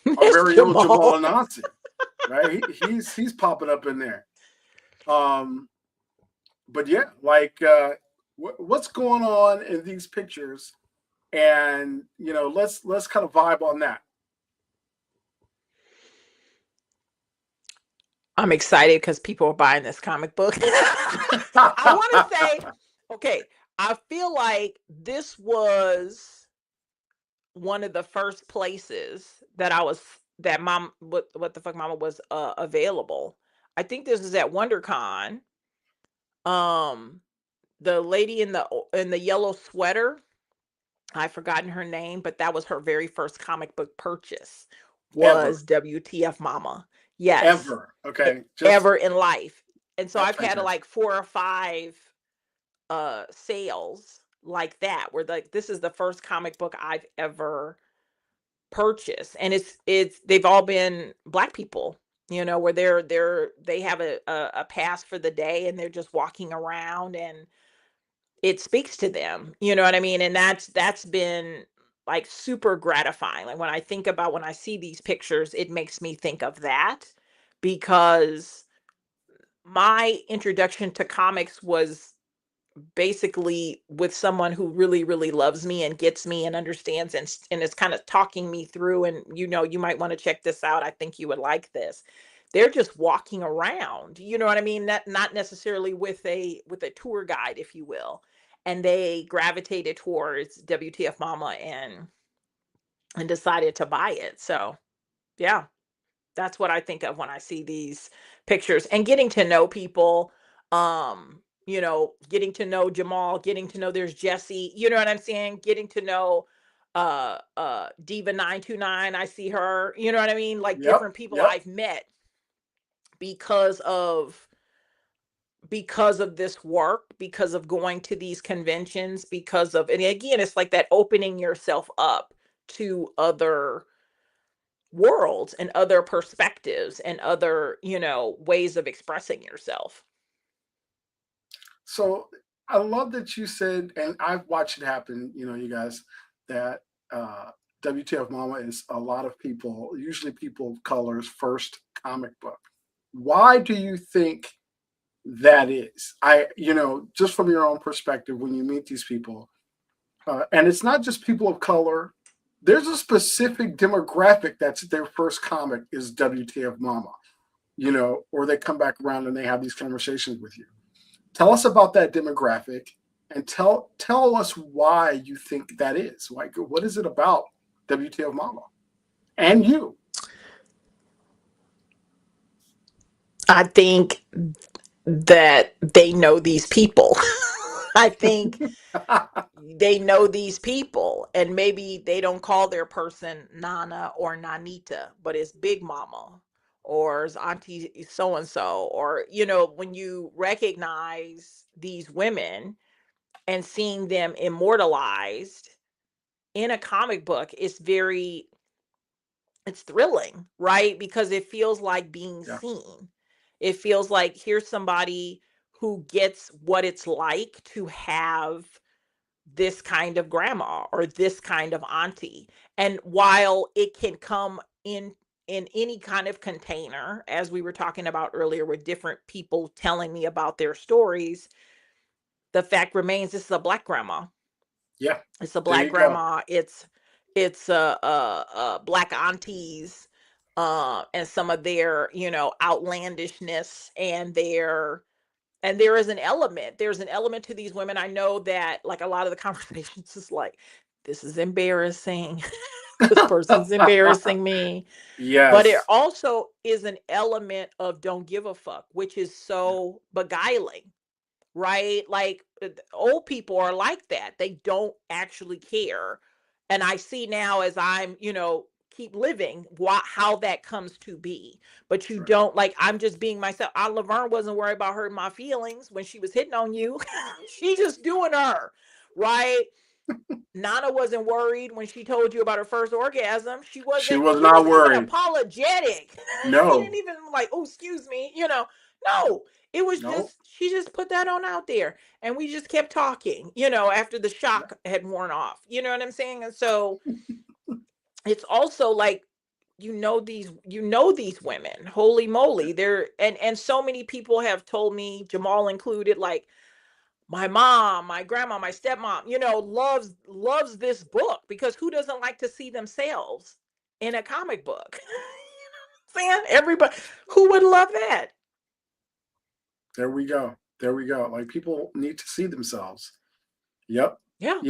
Our It's very own Jamal Jamal. Anansi, right? He's popping up in there. But yeah, like, what's going on in these pictures, and let's kind of vibe on that. I'm excited because people are buying this comic book. I want to say, okay, I feel like this was one of the first places that what the fuck mama was available. I think this is at WonderCon. Um, the lady in the yellow sweater, I've forgotten her name, but that was her very first comic book purchase, Ever, was WTF Mama. Yes, ever. Okay, just ever in life. And so that's I've had fantastic. like 4 or 5 sales like that, where like this is the first comic book I've ever purchased, and it's they've all been Black people, where they have a pass for the day, and they're just walking around, and it speaks to them, you know what I mean? And that's been like super gratifying. Like, when I see these pictures, it makes me think of that, because my introduction to comics was basically with someone who really, really loves me and gets me and understands, and is kind of talking me through, and you might want to check this out. I think you would like this. They're just walking around, you know what I mean? Not necessarily with a tour guide, if you will. And they gravitated towards WTF Mama, and decided to buy it. So yeah, that's what I think of when I see these pictures, and getting to know people, getting to know Jamal, getting to know, there's Jesse, you know what I'm saying? Getting to know Diva 929, I see her, you know what I mean? Like, Yep, different people yep. I've met because of this work, because of going to these conventions, because of, and again, it's like that opening yourself up to other worlds and other perspectives and other, ways of expressing yourself. So I love that you said, and I've watched it happen, you guys, that WTF Mama is a lot of people, usually people of color's first comic book. Why do you think that is? Just from your own perspective, when you meet these people, and it's not just people of color, there's a specific demographic that's their first comic is WTF Mama, or they come back around and they have these conversations with you. Tell us about that demographic, and tell us why you think that is. Like, what is it about WTF Mama and you? I think that they know these people. I think they know these people, and maybe they don't call their person Nana or Nanita, but it's Big Mama or it's Auntie so and so. Or, when you recognize these women and seeing them immortalized in a comic book, it's thrilling, right? Because it feels like being Yeah, seen. It feels like here's somebody who gets what it's like to have this kind of grandma or this kind of auntie. And while it can come in any kind of container, as we were talking about earlier with different people telling me about their stories, the fact remains this is a black grandma. yeah. It's a There black you go. grandma. It's black aunties, and some of their outlandishness, and there's an element to these women. I know that, like, a lot of the conversations is like, this is embarrassing. This person's embarrassing me. But it Yes, also is an element of don't give a fuck, which is yeah, so beguiling, right? Like, old people are like that. They don't actually care. And I see now as I'm, keep living, how that comes to be. But you right. don't, like, I'm just being myself. Laverne wasn't worried about hurting my feelings when she was hitting on you. She just doing her, right? Nana wasn't worried when she told you about her first orgasm. She was She not wasn't even worried. apologetic. She No, didn't even like, oh, excuse me, No, it was no. just, she just put that on out there. And we just kept talking, after the Yeah, shock had worn off. You know what I'm saying? And so it's also like, these women, holy yeah. moly. They're, and so many people have told me, Jamal included, like, my mom, my grandma, my stepmom, loves this book, because who doesn't like to see themselves in a comic book? Saying everybody, who would love that? There we go. There we go. Like, people need to see themselves. Yep. Yeah.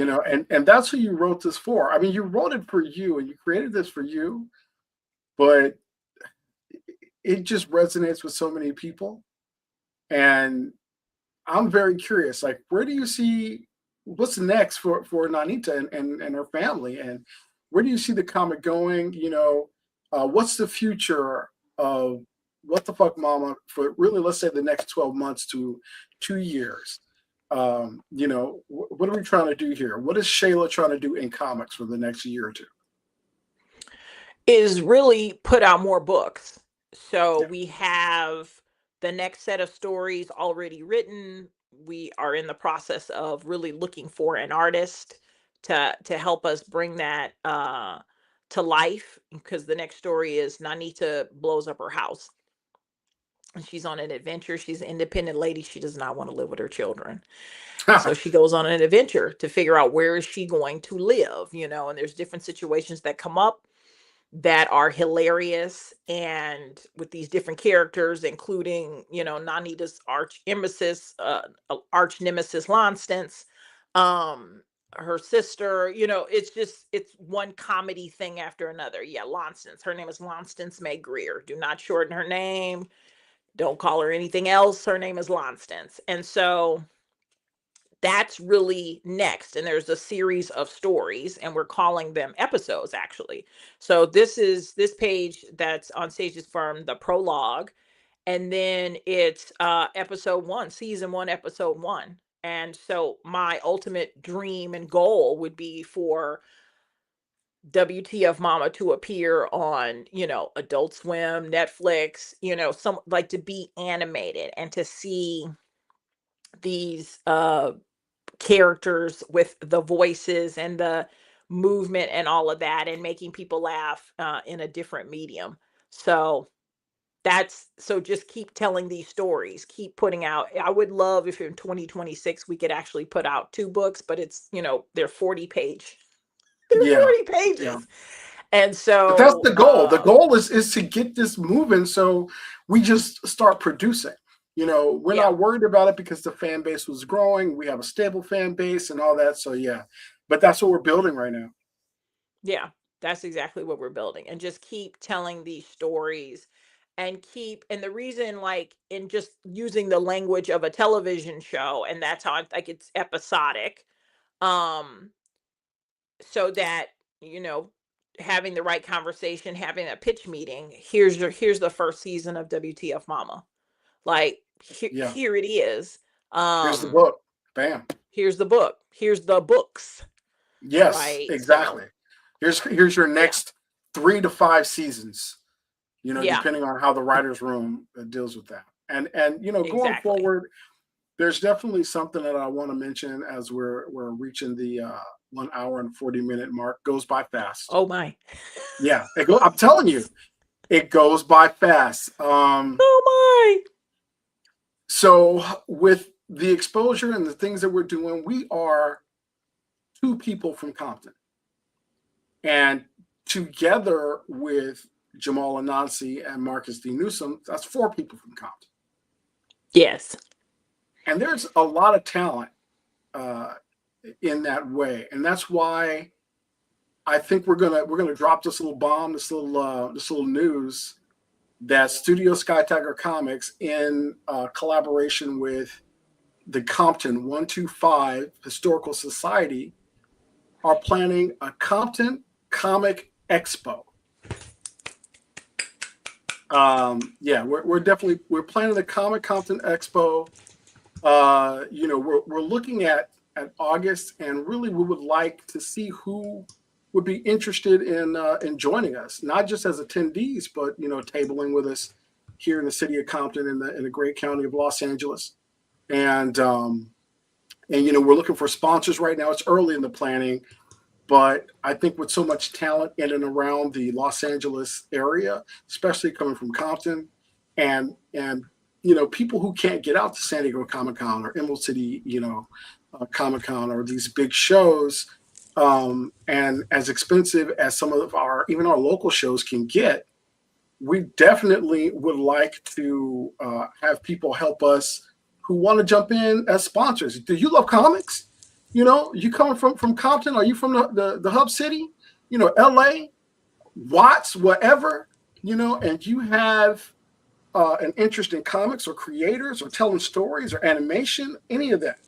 And that's who you wrote this for. I mean, you wrote it for you and you created this for you, but it just resonates with so many people. And I'm very curious, like, where do you see what's next for Nanita and her family? And where do you see the comic going? What's the future of What the Fuck Mama for, really, let's say, the next 12 months to 2 years? What are we trying to do here? What is Shayla trying to do in comics for the next year or two? Is really put out more books. So Yeah. we have the next set of stories already written. We are in the process of really looking for an artist to help us bring that to life, because the next story is Nanita blows up her house. And she's on an adventure. She's an independent lady. She does not want to live with her children. So she goes on an adventure to figure out where is she going to live, and there's different situations that come up that are hilarious, and with these different characters, including, Nanita's arch nemesis Lonstance, her sister, it's one comedy thing after another. Yeah, Lonstance. Her name is Lonstance May Greer. Do not shorten her name. Don't call her anything else. Her name is Lonstance. And so that's really next. And there's a series of stories, and we're calling them episodes, actually. So this page that's on stage is from the prologue, and then it's episode 1, season 1, episode 1. And so my ultimate dream and goal would be for WTF Mama to appear on, Adult Swim, Netflix, some, like, to be animated, and to see these characters with the voices and the movement and all of that, and making people laugh in a different medium. So just keep telling these stories, keep putting out. I would love if in 2026 we could actually put out 2 books, but it's, they're 40-page. They're Yeah. 40 Yeah. pages. And But that's so the goal. The goal is to get this moving, so we just start producing. We're not worried about it because the fan base was growing. We have a stable fan base and all that. So yeah, but that's what we're building right now. Yeah, that's exactly what we're building. And just keep telling these stories and and the reason, like, in just using the language of a television show, and that's how like it's episodic. Um, so that, you know, having the right conversation, having a pitch meeting, here's the first season of WTF Mama. Like Yeah. here it is. Here's the book. Bam. Here's the book. Here's the books. Yes, Right. exactly. Here's your next 3 to 5 seasons, depending on how the writer's room deals with that. And going forward, there's definitely something that I want to mention as we're reaching the 1 hour and 40-minute mark. Goes by fast. Oh my. Yeah, I'm telling you, it goes by fast. Oh my. So with the exposure and the things that we're doing, we are 2 people from Compton. And together with Jamal Anansi and Marcus D. Newsom, that's 4 people from Compton. Yes. And there's a lot of talent in that way. And that's why I think we're gonna drop this little bomb, this little news that Studio Skye-Tiger Comics, in collaboration with the Compton 125 Historical Society, are planning a Compton Comic Expo. We're planning the Compton Expo. We're looking at August, and really we would like to see who would be interested in joining us, not just as attendees, but tabling with us here in the city of Compton in the great county of Los Angeles. And we're looking for sponsors right now. It's early in the planning, but I think with so much talent in and around the Los Angeles area, especially coming from Compton, and people who can't get out to San Diego Comic-Con or Emerald City, Comic-Con, or these big shows, and as expensive as some of our local shows can get, we definitely would like to have people help us who want to jump in as sponsors. Do you love comics? You coming from Compton? Are you from the hub city? LA, Watts, whatever, and you have an interest in comics or creators or telling stories or animation, any of that,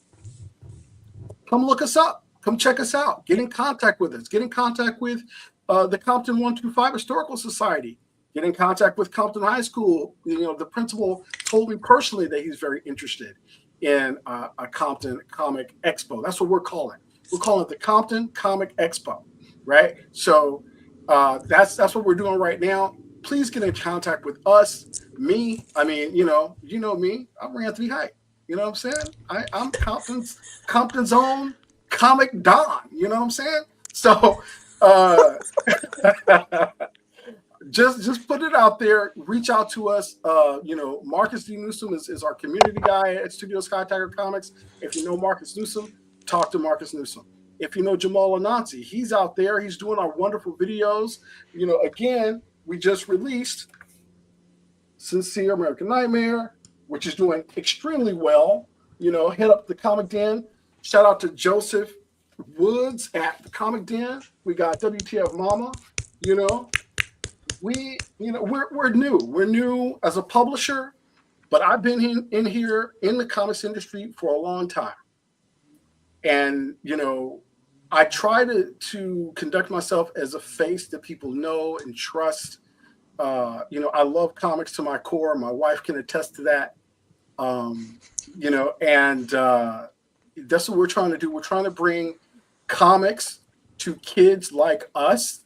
come look us up. Come check us out. Get in contact with us. Get in contact with the Compton 125 Historical Society. Get in contact with Compton High School. The principal told me personally that he's very interested in a Compton Comic Expo. That's what we're calling it. We're calling it the Compton Comic Expo, right? So that's what we're doing right now. Please get in contact with us. Me, me. I'm Anthony Height. You know what I'm saying? I'm Compton's own Comic Don. You know what I'm saying? So just put it out there. Reach out to us. Marcus D. Newsom is our community guy at Studio Skye-Tiger Comics. If you know Marcus Newsom, talk to Marcus Newsom. If you know Jamal Anansi, he's out there. He's doing our wonderful videos. Again, we just released Sincere American Nightmare, which is doing extremely well. Head up the Comic Den. Shout out to Joseph Woods at the Comic Den. We got WTF Mama. We're new. We're new as a publisher, but I've been in here in the comics industry for a long time. And I try to conduct myself as a face that people know and trust. I love comics to my core. My wife can attest to that. And that's what we're trying to do. We're trying to bring comics to kids like us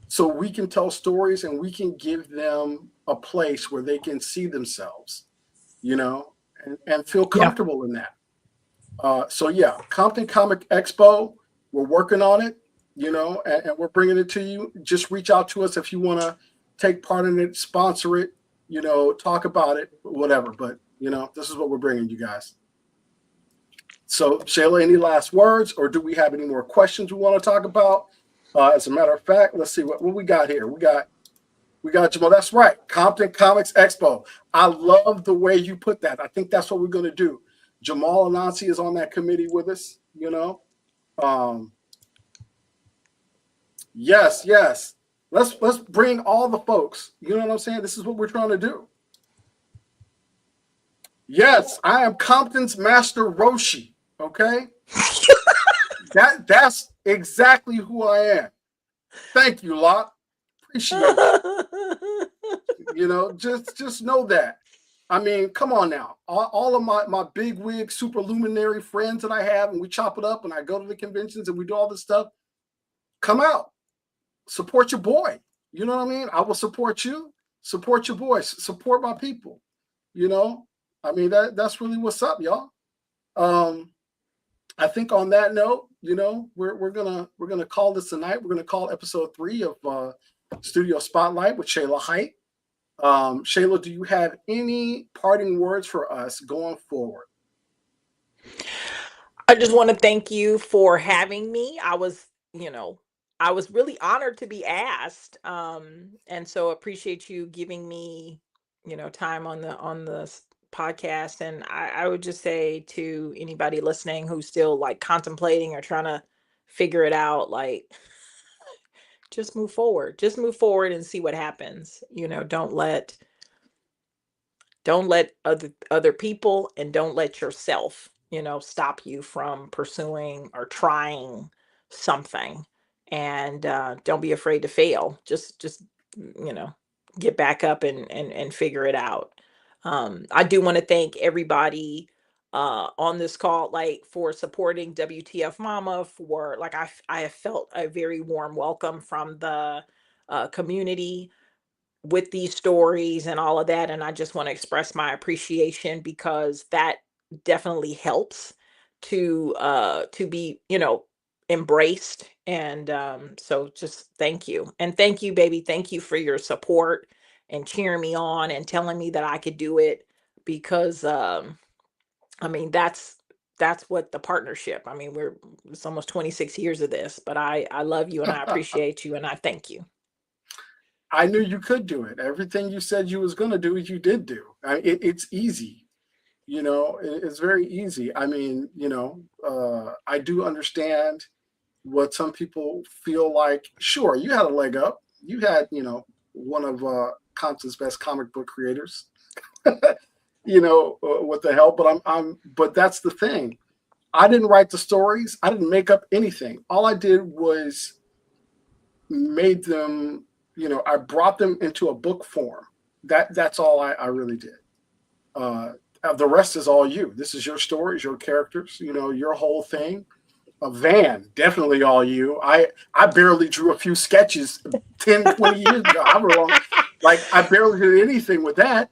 so we can tell stories and we can give them a place where they can see themselves, and feel comfortable in that. Compton Comic Expo, we're working on it, and we're bringing it to you. Just reach out to us if you want to take part in it, sponsor it, talk about it, whatever. But, this is what we're bringing you guys. So, Shayla, any last words, or do we have any more questions we want to talk about? As a matter of fact, let's see what we got here. We got We got Jamal. That's right. Compton Comics Expo. I love the way you put that. I think that's what we're going to do. Jamal Anansi is on that committee with us, you know. Yes. Let's bring all the folks. You know what I'm saying? This is what we're trying to do. Yes, I am Compton's Master Roshi. Okay. That's exactly who I am. Thank you, Lot. Appreciate you. You know, just know that. I mean, come on now. All of my big wig super luminary friends that I have, and we chop it up and I go to the conventions and we do all this stuff. Come out. Support your boy. You know what I mean? I will support you. Support your boys. Support my people. You know? I mean, that's really what's up, y'all. I think on that note, you know, we're gonna call this tonight. We're gonna call episode 3 of Studio Spotlight with Shayla Height. Shayla, do you have any parting words for us going forward? I just want to thank you for having me. I was really honored to be asked. And so appreciate you giving me, time on the podcast. And I would just say to anybody listening who's still like contemplating or trying to figure it out, like just move forward. Just move forward and see what happens. Don't let other people and don't let yourself stop you from pursuing or trying something. And don't be afraid to fail. Just get back up and figure it out. I do want to thank everybody on this call, like, for supporting WTF Mama. For like I have felt a very warm welcome from the community with these stories and all of that. And I just want to express my appreciation, because that definitely helps to be, embraced. And so just thank you. And thank you, baby. Thank you for your support and cheering me on and telling me that I could do it. Because I mean, that's what the partnership. I mean, it's almost 26 years of this, but I love you and I appreciate you and I thank you. I knew you could do it. Everything you said you was going to do, you did do. It's easy. You know, it's very easy. I mean, I do understand what some people feel like. Sure, you had a leg up. You had, one of Compton's best comic book creators. What the hell? But but that's the thing. I didn't write the stories. I didn't make up anything. All I did was made them, I brought them into a book form. That's all I really did. The rest is all you. This is your stories, your characters, your whole thing. A Van, definitely all you. I barely drew a few sketches 10, 20 years ago. I barely did anything with that.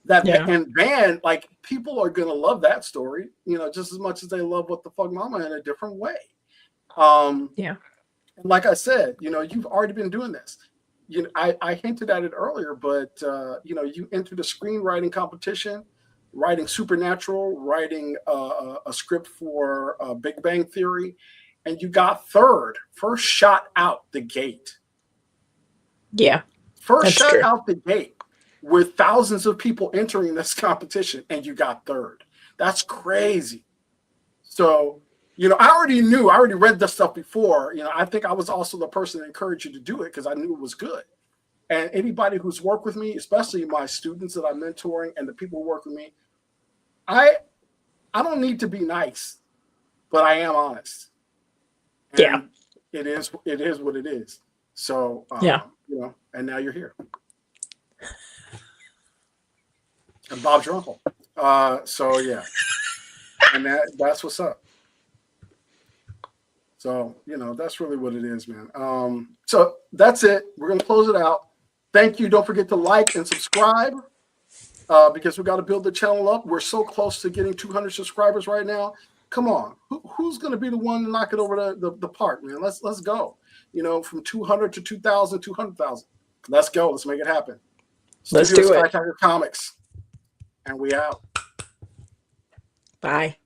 Yeah. And Van, like, people are gonna love that story, just as much as they love What the Fuck Mama in a different way. Yeah. And like I said, you've already been doing this. I hinted at it earlier, but you entered a screenwriting competition, writing Supernatural, writing a script for Big Bang Theory, and you got first shot out the gate. Yeah. First shot true. out the gate with thousands of people entering this competition, and you got third. That's crazy. So, I already read this stuff before. I think I was also the person that encouraged you to do it because I knew it was good. And anybody who's worked with me, especially my students that I'm mentoring and the people who work with me, I don't need to be nice, but I am honest. And Yeah. it is what it is. So, Yeah. and now you're here. And Bob's your uncle. So yeah. And that's what's up. So, that's really what it is, man. So that's it. We're going to close it out. Thank you. Don't forget to like and subscribe because we got to build the channel up. We're so close to getting 200 subscribers right now. Come on. Who's going to be the one to knock it over the park, man? Let's go. From 200 to 2,000, 200,000. Let's go. Let's make it happen. Let's do it. Skye-Tiger Comics. And we out. Bye.